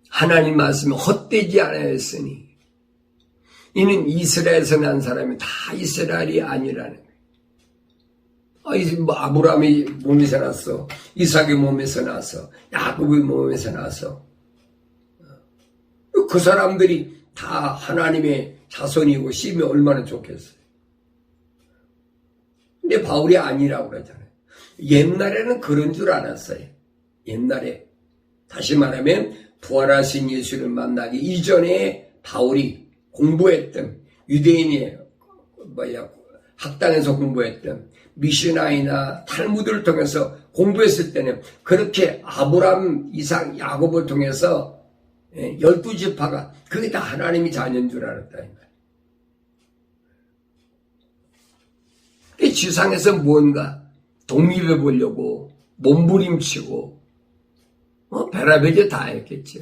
하나님 말씀이 헛되지 않았으니 이는 이스라엘에서 난 사람이 다 이스라엘이 아니라는 거예요. 아브라함이 몸에서 났어. 이삭이 몸에서 났어. 야곱이 몸에서 났어. 그 사람들이 다 하나님의 자손이고 씨면 얼마나 좋겠어요. 근데 바울이 아니라고 그러잖아요. 옛날에는 그런 줄 알았어요. 옛날에. 다시 말하면 부활하신 예수를 만나기 이전에 바울이 공부했던 유대인의 학당에서 공부했던 미시나이나 탈무드를 통해서 공부했을 때는 그렇게 아브람, 이삭, 야곱을 통해서 12지파가 그게 다 하나님이 자녀인 줄 알았다. 이 지상에서 무언가 독립해 보려고 몸부림치고 별의별 다 했겠죠.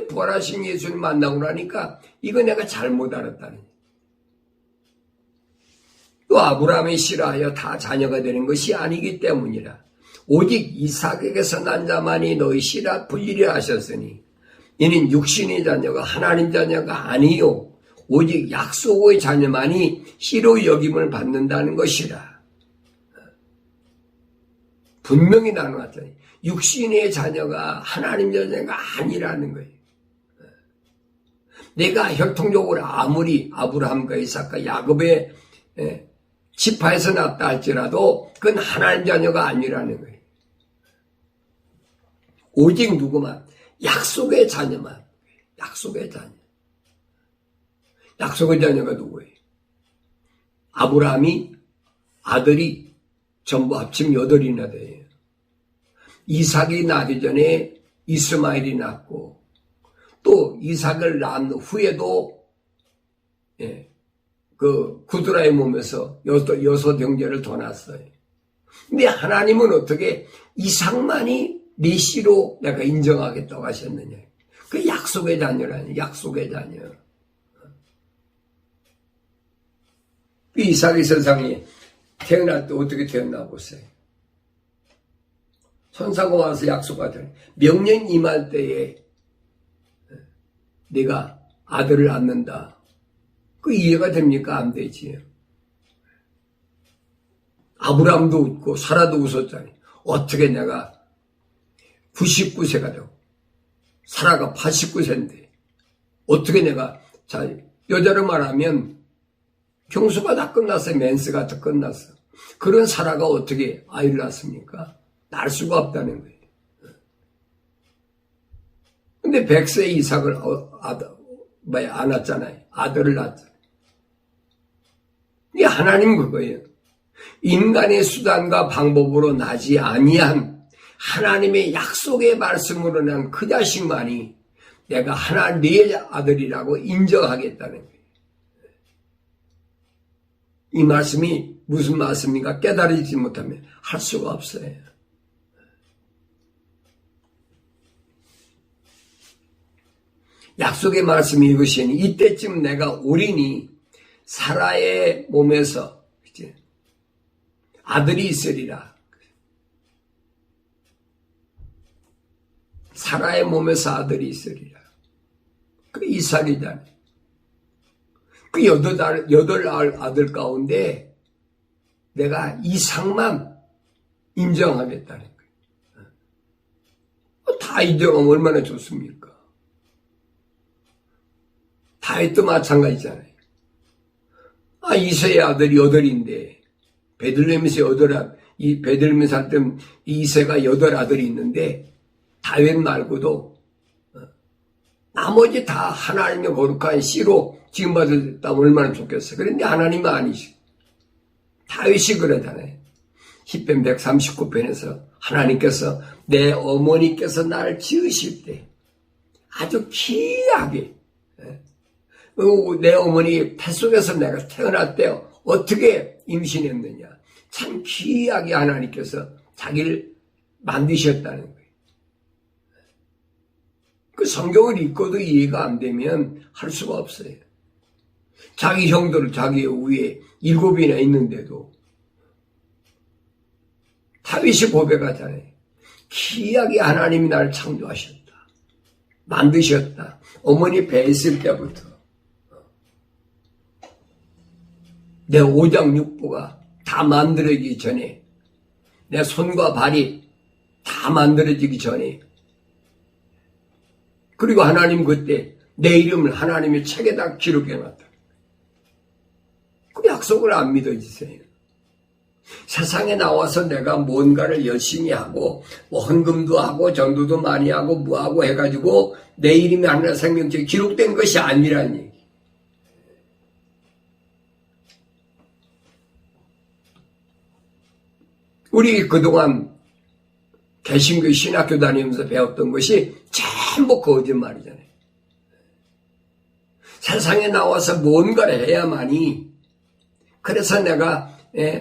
부활하신 예수를 만나고 나니까 이거 내가 잘못 알았다는. 또 아브라함이 싫어하여 다 자녀가 되는 것이 아니기 때문이라. 오직 이삭에게서 난 자만이 너희 씨라 불리려 하셨으니 이는 육신의 자녀가 하나님 자녀가 아니요 오직 약속의 자녀만이 씨로 여김을 받는다는 것이라. 분명히 나누었더니 육신의 자녀가 하나님 자녀가 아니라는 거예요. 내가 혈통적으로 아무리 아브라함과 이삭과 야곱의 지파에서 났다 할지라도 그건 하나님 자녀가 아니라는 거예요. 오직 누구만? 약속의 자녀만. 약속의 자녀. 약속의 자녀가 누구예요? 아브라함이 아들이 전부 합치면 8이나 돼요. 이삭이 나기 전에 이스마엘이 낳고 또 이삭을 낳은 후에도 그 구두라의 몸에서 여섯 형제를 더 낳았어요. 근데 하나님은 어떻게 이삭만이 네 씨로 내가 인정하겠다고 하셨느냐. 그 약속의 자녀라니. 약속의 자녀. 이삭이 세상에 태어날 때 어떻게 태어나 보세요. 천사가 와서 약속하더니 명년 임할 때에 내가 아들을 낳는다. 그 이해가 됩니까? 안 되지. 아브라함도 웃고 사라도 웃었잖아요. 어떻게 내가 99세가 되고 사라가 89세인데 어떻게 내가 자 여자로 말하면 경수가 다 끝났어요. 맨스가 다 끝났어. 그런 사라가 어떻게 아이를 낳습니까? 낳을 수가 없다는 거예요. 근데 100세 이삭을 안 낳았잖아요. 아들을 낳았잖아요. 이게 하나님 그거예요. 인간의 수단과 방법으로 나지 아니한 하나님의 약속의 말씀으로 난 그 자식만이 내가 네 아들이라고 인정하겠다는 거예요. 이 말씀이 무슨 말씀인가 깨달지 못하면 할 수가 없어요. 약속의 말씀이 이것이니 이때쯤 내가 오리니 사라의 몸에서 아들이 있으리라. 사라의 몸에서 아들이 있으리라. 그 이삭이잖아요. 그 8 아들 가운데 내가 이삭만 인정하겠다는 거예요. 다 인정하면 얼마나 좋습니까? 다윗도 마찬가지잖아요. 이새의 아들이 8인데 베들레헴에서 이 베들레헴에 살던 이새가 8 아들이 있는데 다윗 말고도 나머지 다 하나님의 거룩한 씨로 지금 받았다면 얼마나 좋겠어요. 그런데 하나님은 아니시. 다윗이 그러잖아요. 시편 139편에서 하나님께서 내 어머니께서 나를 지으실 때 아주 귀하게 내 어머니 뱃속에서 내가 태어날 때 어떻게 임신했느냐. 참 귀하게 하나님께서 자기를 만드셨다는 거예요. 그 성경을 읽고도 이해가 안 되면 할 수가 없어요. 자기 형들 자기 위에 7이나 있는데도 다윗이 고백하잖아요. 귀하게 하나님이 나를 창조하셨다. 만드셨다. 어머니 배에 있을 때부터 내 오장육부가 다 만들어지기 전에 내 손과 발이 다 만들어지기 전에 그리고 하나님 그때 내 이름을 하나님의 책에다 기록해놨다. 그 약속을 안 믿어지세요. 세상에 나와서 내가 뭔가를 열심히 하고 뭐 헌금도 하고 전도도 많이 하고 뭐하고 해가지고 내 이름이 하늘의 생명책에 기록된 것이 아니라는 얘기. 우리 그동안 개신교 신학교 다니면서 배웠던 것이 전부 거짓말이잖아요. 세상에 나와서 뭔가를 해야만이, 그래서 내가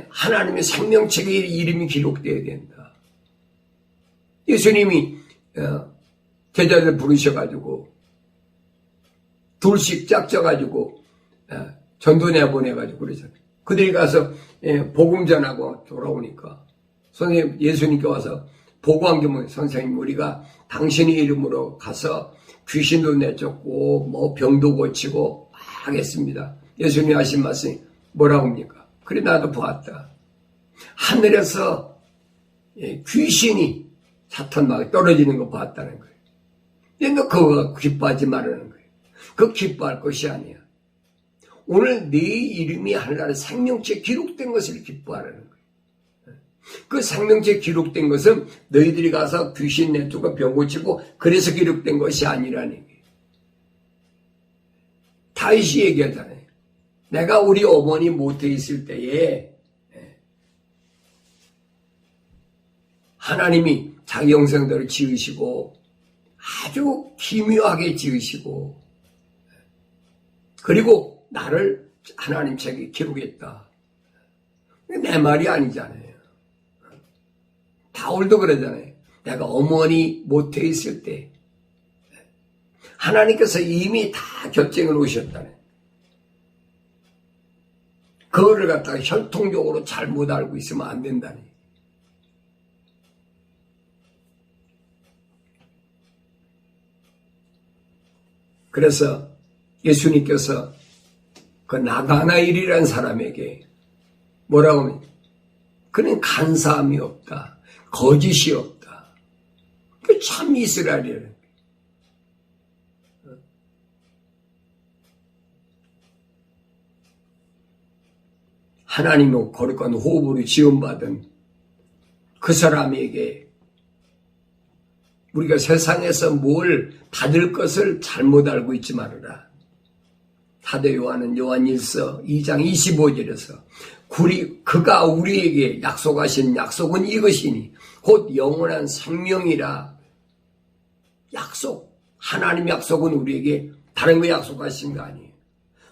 하나님의 생명책에 이름이 기록되어야 된다. 예수님이 제자들 부르셔가지고 둘씩 짝져가지고 전도 내보내가지고 그러잖아요. 그들이 가서 복음 전하고 돌아오니까 선생님, 예수님께 와서 보고한 게 뭐예요? 선생님, 우리가 당신의 이름으로 가서 귀신도 내쫓고 뭐 병도 고치고 하겠습니다. 예수님이 하신 말씀이 뭐라고 합니까? 그래, 나도 보았다. 하늘에서 귀신이 사탄막에 떨어지는 거 봤다는 거예요. 근데 너 그거 기뻐하지 말라는 거예요. 그거 기뻐할 것이 아니야. 오늘 네 이름이 하늘나라의 생명체에 기록된 것을 기뻐하라는 거예요. 그 생명체에 기록된 것은 너희들이 가서 귀신 내쫓고 병 고치고 그래서 기록된 것이 아니라는 얘기예요. 다윗이 얘기하잖아요. 내가 우리 어머니 못해 있을 때에 하나님이 자기 형상대로 지으시고 아주 기묘하게 지으시고 그리고 나를 하나님 책에 기록했다. 내 말이 아니잖아요. 바울도 그러잖아요. 내가 어머니 못해 있을 때 하나님께서 이미 다 결정을 놓으셨다네. 그거를 갖다가 혈통적으로 잘못 알고 있으면 안 된다니. 그래서 예수님께서 그 나가나일이라는 사람에게 뭐라고 하면 그는 간사함이 없다. 거짓이 없다. 그 참 이스라엘이에요. 하나님의 거룩한 호흡으로 지원받은 그 사람에게 우리가 세상에서 뭘 받을 것을 잘못 알고 있지 말아라. 사도 요한은 요한일서 2장 25절에서 그가 우리에게 약속하신 약속은 이것이니 곧 영원한 생명이라. 약속, 하나님 약속은 우리에게 다른 거 약속하신 거 아니에요.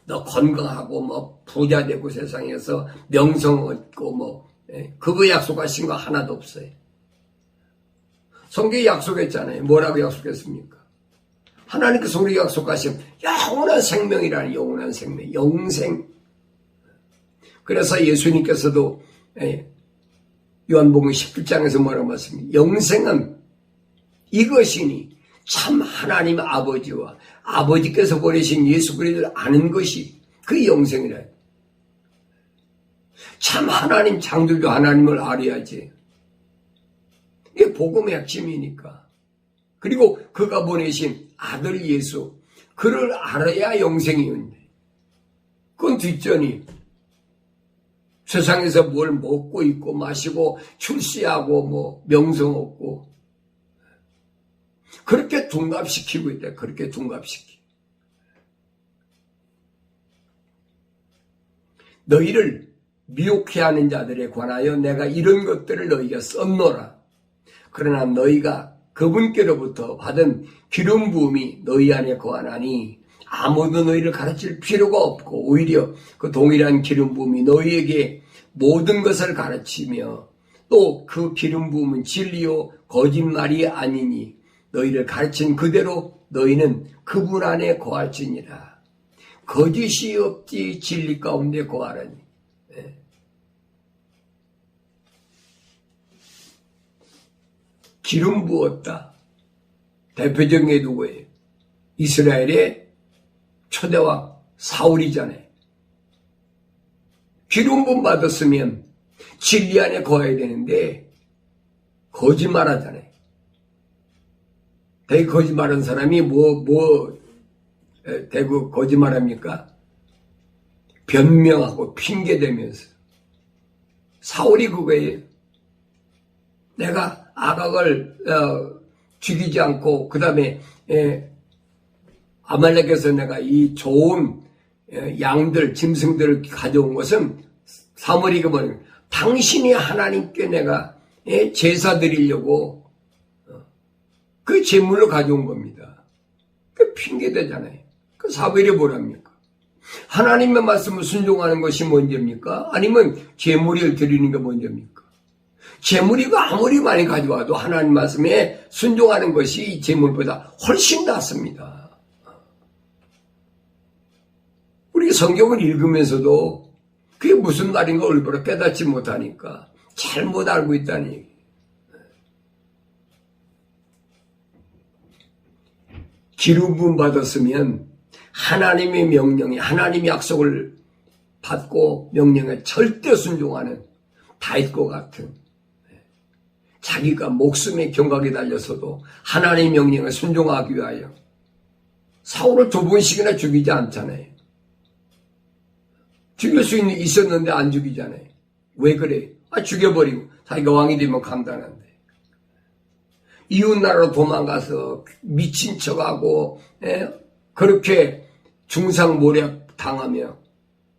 너 건강하고 뭐 부자 되고 세상에서 명성 얻고 뭐 그거 약속하신 거 하나도 없어요. 성경에 약속했잖아요. 뭐라고 약속했습니까? 하나님께서 우리에게 약속하신 영원한 생명이라는 영원한 생명, 영생. 그래서 예수님께서도 요한복음 17장에서 뭐라고 말씀합니까? 영생은 이것이니 참 하나님 아버지와 아버지께서 보내신 예수 그리스도를 아는 것이 그 영생이라. 참 하나님 창조주 하나님을 알아야지. 이게 복음의 핵심이니까. 그리고 그가 보내신 아들 예수, 그를 알아야 영생이 있는데 그건 뒷전이. 세상에서 뭘 먹고 입고 마시고 출세하고 뭐 명성 얻고 그렇게 둔갑시키고 있다. 그렇게 둔갑시키. 너희를 미혹해 하는 자들에 관하여 내가 이런 것들을 너희가 썼노라. 그러나 너희가 그분께로부터 받은 기름 부음이 너희 안에 거하나니 아무도 너희를 가르칠 필요가 없고 오히려 그 동일한 기름 부음이 너희에게 모든 것을 가르치며 또 그 기름 부음은 진리요 거짓말이 아니니 너희를 가르친 그대로 너희는 그분 안에 거할지니라. 거짓이 없지 진리 가운데 거하라니. 기름 부었다. 대표적인 게 누구예요? 이스라엘의 초대왕 사울이잖아요. 기름 부음 받았으면 진리 안에 거해야 되는데 거짓말 하잖아요. 되게 거짓말하는 사람이 대구 거짓말합니까? 변명하고 핑계대면서 사울이 그거예요. 내가 아각을 죽이지 않고 그 다음에 아말렉에서 내가 이 좋은 양들 짐승들을 가져온 것은 사무엘이 뭐냐면 당신이 하나님께 내가 제사 드리려고 그 제물로 가져온 겁니다. 그 핑계대잖아요. 그 사무엘이 뭐랍니까? 하나님의 말씀을 순종하는 것이 먼저입니까? 아니면 제물을 드리는 게 먼저입니까? 제물이 아무리 많이 가져와도 하나님 말씀에 순종하는 것이 제물보다 훨씬 낫습니다. 우리 성경을 읽으면서도 그게 무슨 말인가 올바로 깨닫지 못하니까 잘못 알고 있다는 얘기. 기름 부음 받았으면 하나님의 명령에 하나님의 약속을 받고 명령에 절대 순종하는 다윗과 같은 자기가 목숨의 경각에 달려서도 하나님의 명령에 순종하기 위하여 사울을 2번씩이나 죽이지 않잖아요. 죽일 수 있었는데 안 죽이잖아요. 왜 그래? 죽여버리고 자기가 왕이 되면 감당한대. 이웃나라로 도망가서 미친 척하고 그렇게 중상모략 당하며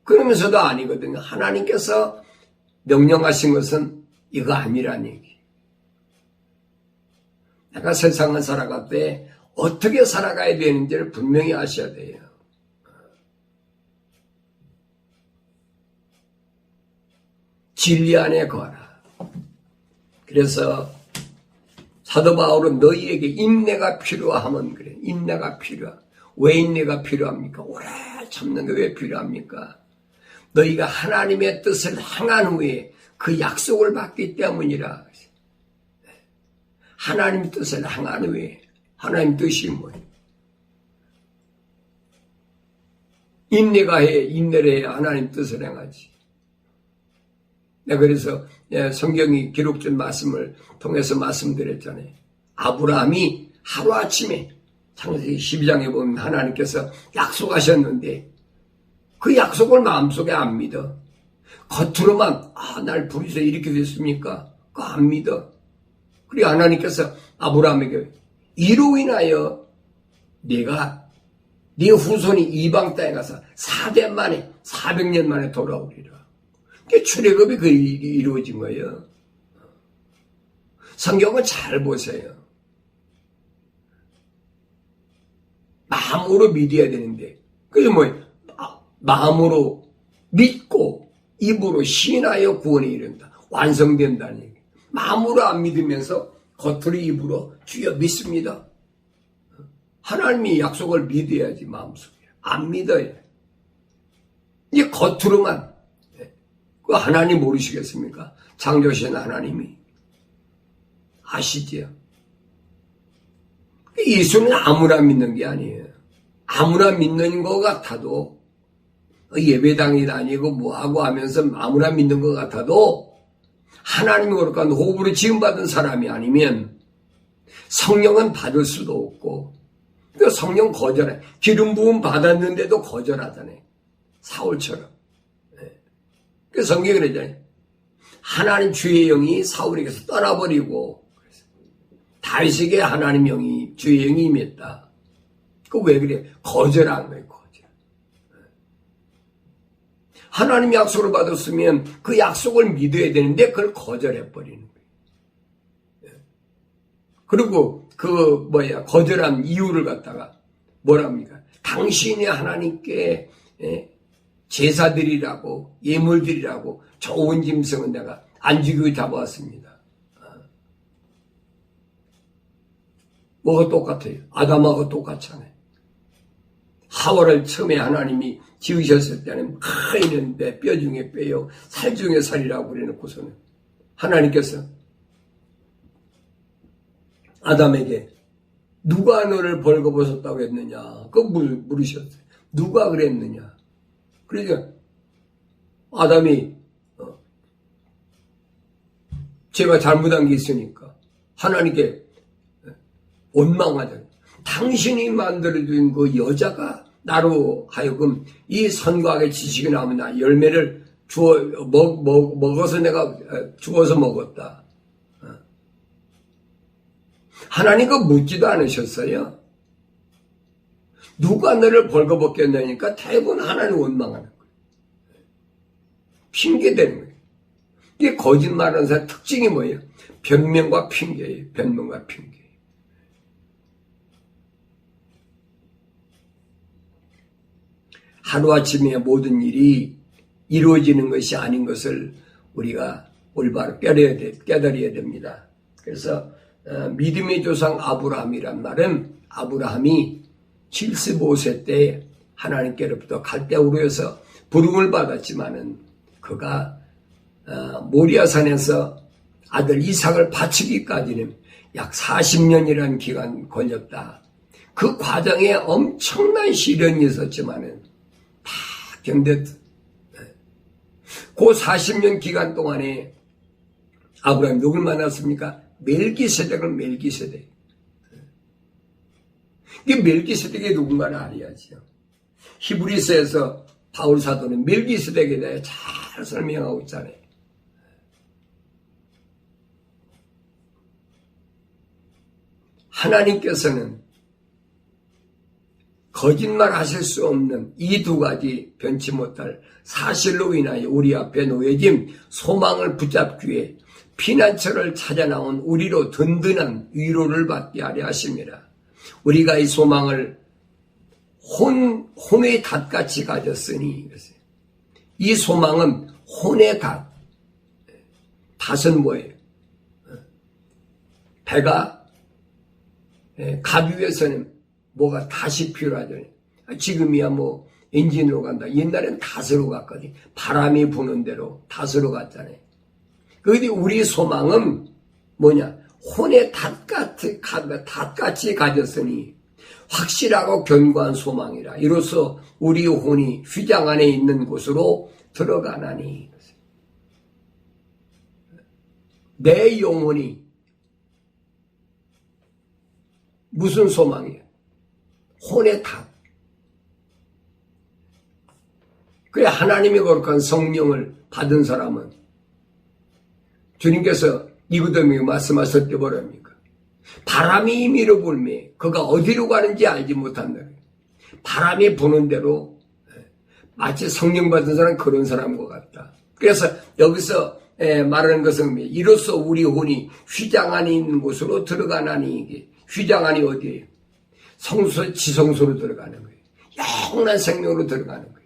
그러면서도 아니거든요. 하나님께서 명령하신 것은 이거 아니란 얘기. 내가 세상을 살아갈 때 어떻게 살아가야 되는지를 분명히 아셔야 돼요. 진리 안에 거하라. 그래서 사도 바울은 너희에게 인내가 필요하면 그래. 인내가 필요하. 왜 인내가 필요합니까? 오래 참는 게 왜 필요합니까? 너희가 하나님의 뜻을 행한 후에 그 약속을 받기 때문이라. 하나님 뜻을 행한 후에 하나님 뜻이 뭐예요? 인내를 해야 하나님 뜻을 행하지. 그래서 성경이 기록된 말씀을 통해서 말씀드렸잖아요. 아브라함이 하루아침에 창세기 12장에 보면 하나님께서 약속하셨는데 그 약속을 마음속에 안 믿어. 겉으로만 날 부르셔서 이렇게 됐습니까? 그거 안 믿어. 그리고 하나님께서 아브라함에게 이로 인하여 네가 네 후손이 이방 땅에 가서 4대 만에 400년 만에 돌아오리라. 출애굽이 그 일이 이루어진 거예요. 성경을 잘 보세요. 마음으로 믿어야 되는데 그래서 마음으로 믿고 입으로 신하여 구원에 이른다. 완성된다는 얘기. 마음으로 안 믿으면서 겉으로 입으로 주여 믿습니다. 하나님이 약속을 믿어야지 마음속에. 안 믿어요. 이제 겉으로만 그 하나님 모르시겠습니까? 창조신 하나님이 아시지요? 예수는 아무나 믿는 게 아니에요. 아무나 믿는 것 같아도 예배당이 다니고 뭐하고 하면서 아무나 믿는 것 같아도 하나님이 거룩한 호흡으로 지음받은 사람이 아니면 성령은 받을 수도 없고 성령 거절해. 기름 부음 받았는데도 거절하잖아요. 사울처럼. 그 성경이 그러잖아요. 하나님 주의 영이 사울에게서 떠나버리고 다윗에게 하나님 영이 주의 영이 임했다. 그 왜 그래? 거절한 거예요. 거절. 하나님 약속을 받았으면 그 약속을 믿어야 되는데 그걸 거절해버리는 거예요. 그리고 거절한 이유를 갖다가 뭐랍니까? 당신이 하나님께 제사드리라고 예물드리라고 좋은 짐승은 내가 안 죽이고 잡아왔습니다. 뭐가 똑같아요? 아담하고 똑같잖아요. 하와를 처음에 하나님이 지으셨을 때는 이는 내 뼈 중에 뼈요 살 중에 살이라고 그래놓고서는 하나님께서 아담에게 누가 너를 벌거벗었다고 했느냐? 그거 물으셨어요. 누가 그랬느냐? 그러니까 아담이 제가 잘못한 게 있으니까 하나님께 원망하잖아요. 당신이 만들어준 그 여자가 나로 하여금 이 선과 악의 지식이 나오면 열매를 먹어서 내가 주어서 먹었다. 하나님 그 묻지도 않으셨어요. 누가 너를 벌거벗겼냐니까 대부분 하나님 원망하는 거예요. 핑계대는 거예요. 이게 거짓말하는 사람의 특징이 뭐예요? 변명과 핑계예요. 변명과 핑계. 하루아침에 모든 일이 이루어지는 것이 아닌 것을 우리가 올바로 깨달아야 됩니다. 그래서 믿음의 조상 아브라함이란 말은 아브라함이 75세 때 하나님께로부터 갈대우르에서 부름을 받았지만은 그가 모리아산에서 아들 이삭을 바치기까지는 약 40년이라는 기간 걸렸다. 그 과정에 엄청난 시련이 있었지만은 다 견뎠다. 그 40년 기간 동안에 아브라함이 누굴 만났습니까? 멜기세덱. 이게 멜기세덱이 누군가를 알아야죠. 히브리서에서 바울 사도는 멜기세덱에 대해 잘 설명하고 있잖아요. 하나님께서는 거짓말 하실 수 없는 이 두 가지 변치 못할 사실로 인하여 우리 앞에 놓여진 소망을 붙잡기 위해 피난처를 찾아 나온 우리로 든든한 위로를 받게 하려 하십니다. 우리가 이 소망을 혼의 닷같이 가졌으니, 이 소망은 혼의 닷. 닷은 뭐예요? 배가 가기 위해서는 뭐가 닷이 필요하죠. 지금이야 뭐 엔진으로 간다. 옛날엔 닷으로 갔거든. 바람이 부는 대로 닷으로 갔잖아요. 그런데 우리 소망은 뭐냐? 혼의 닷같이 가졌으니 확실하고 견고한 소망이라. 이로써 우리 혼이 휘장 안에 있는 곳으로 들어가나니. 내 영혼이 무슨 소망이에요? 혼의 닷. 그래 하나님의 거룩한 성령을 받은 사람은 주님께서 니고데모에게 말씀하실 때 뭐랍니까? 바람이 임의로 불매 그가 어디로 가는지 알지 못한다. 바람이 부는 대로 마치 성령 받은 사람 그런 사람과 같다. 그래서 여기서 말하는 것은 이로써 우리 혼이 휘장 안에 있는 곳으로 들어가나니. 휘장 안이 어디예요? 지성소로 들어가는 거예요. 영원한 생명으로 들어가는 거예요.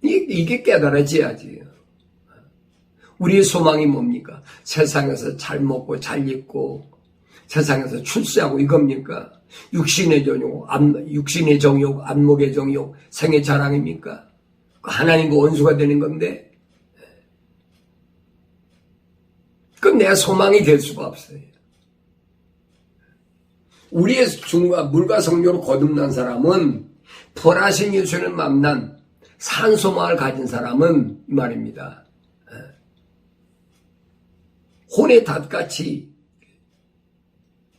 이게 깨달아져야지. 우리의 소망이 뭡니까? 세상에서 잘 먹고 잘 입고 세상에서 출세하고 이겁니까? 육신의 정욕, 안목의 정욕, 생의 자랑입니까? 하나님과 원수가 되는 건데 그건 내 소망이 될 수가 없어요. 우리의 물과 성령으로 거듭난 사람은 부활하신 예수를 만난 산소망을 가진 사람은 이 말입니다. 혼의 닷같이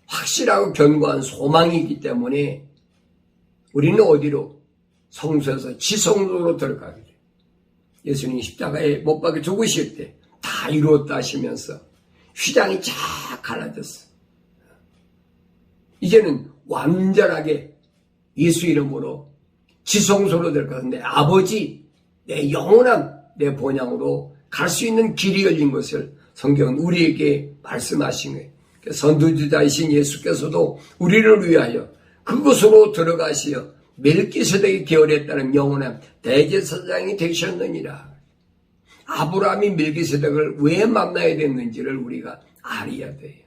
확실하고 견고한 소망이 있기 때문에 우리는 어디로? 성소에서 지성소로 들어가게 돼요. 예수님이 십자가에 못 박혀 죽으실 때 다 이루었다 하시면서 휘장이 쫙 갈라졌어. 이제는 완전하게 예수 이름으로 지성소로 들어가서 내 아버지, 내 영원한 내 본향으로 갈 수 있는 길이 열린 것을 성경은 우리에게 말씀하신 거예요. 선두주자이신 예수께서도 우리를 위하여 그곳으로 들어가시어 멜기세덱의 계열에 따른 영원한 대제사장이 되셨느니라. 아브라함이 멜기세덱을 왜 만나야 됐는지를 우리가 알아야 돼요.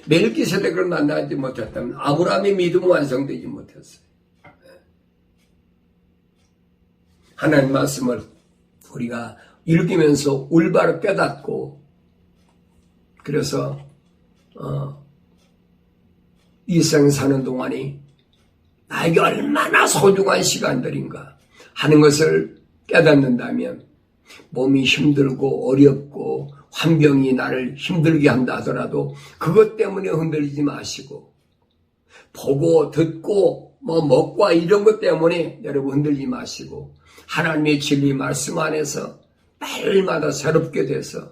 멜기세덱을 만나지 못했다면 아브라함의 믿음은 완성되지 못했어요. 하나님 말씀을 우리가 읽으면서 올바로 깨닫고 그래서 이 생 사는 동안이 나에게 얼마나 소중한 시간들인가 하는 것을 깨닫는다면 몸이 힘들고 어렵고 환경이 나를 힘들게 한다 하더라도 그것 때문에 흔들리지 마시고 보고 듣고 먹과 이런 것 때문에 여러분 흔들리지 마시고 하나님의 진리 말씀 안에서 날마다 새롭게 돼서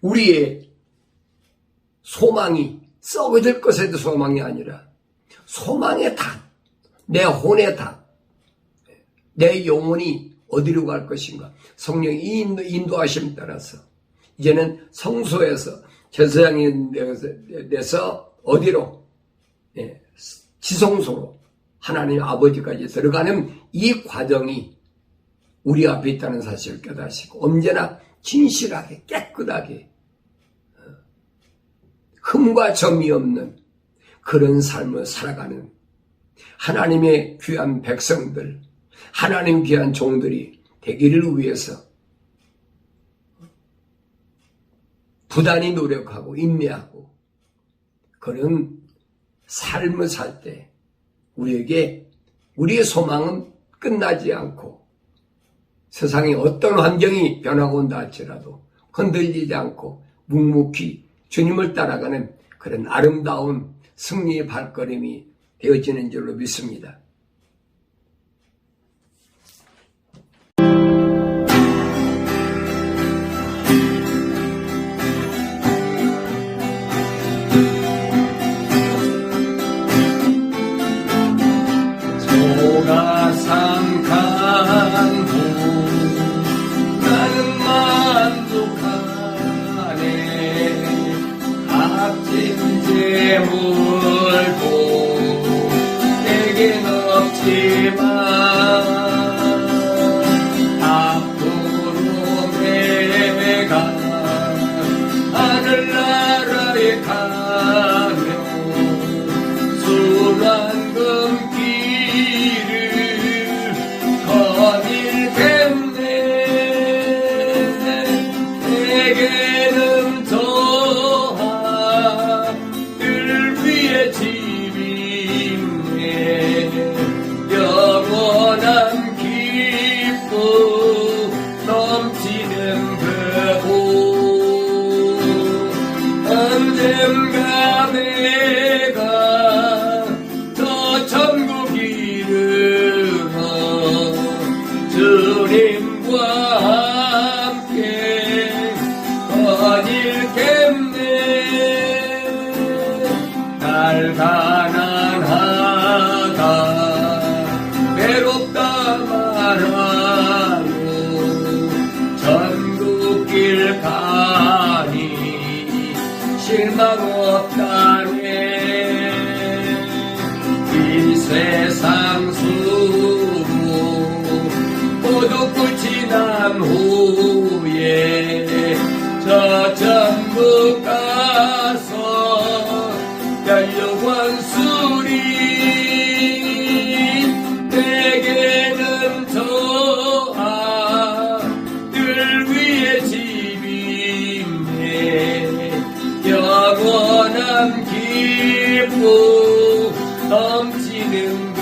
우리의 소망이 썩어질 것에도 소망이 아니라 소망의 닭, 내 혼의 닭, 내 영혼이 어디로 갈 것인가 성령의 인도하심 따라서 이제는 성소에서 제사장이 돼서 어디로 지성소로 하나님 아버지까지 들어가는 이 과정이 우리 앞에 있다는 사실을 깨닫시고 언제나 진실하게 깨끗하게 흠과 점이 없는 그런 삶을 살아가는 하나님의 귀한 백성들, 하나님 귀한 종들이 되기를 위해서 부단히 노력하고 인내하고 그런 삶을 살 때 우리에게 우리의 소망은 끝나지 않고 세상에 어떤 환경이 변하고 온다 할지라도 흔들리지 않고 묵묵히 주님을 따라가는 그런 아름다운 승리의 발걸음이 되어지는 줄로 믿습니다. 소가 삼간도 나는 만족하네. 값진 재물도 내겐 없지만 앞으로 내가 하늘나라에 가면 수만 금길 거닐겠네. 내게는 저하늘 위에 집이 있네. 영원한 기쁨 넘치는 그곳 언젠가 내가 저 천국 이르러 주님과 함께 거닐겠네. 날 가난하다 외롭다 말아요. 전국길 가니 실망 없다네. 이 세상 수고 모두 끝이 난 후에 저 천국 가서 연료관 수리. 내게는 저 하늘 위에 집이 있네. 영원한 기쁨 넘치는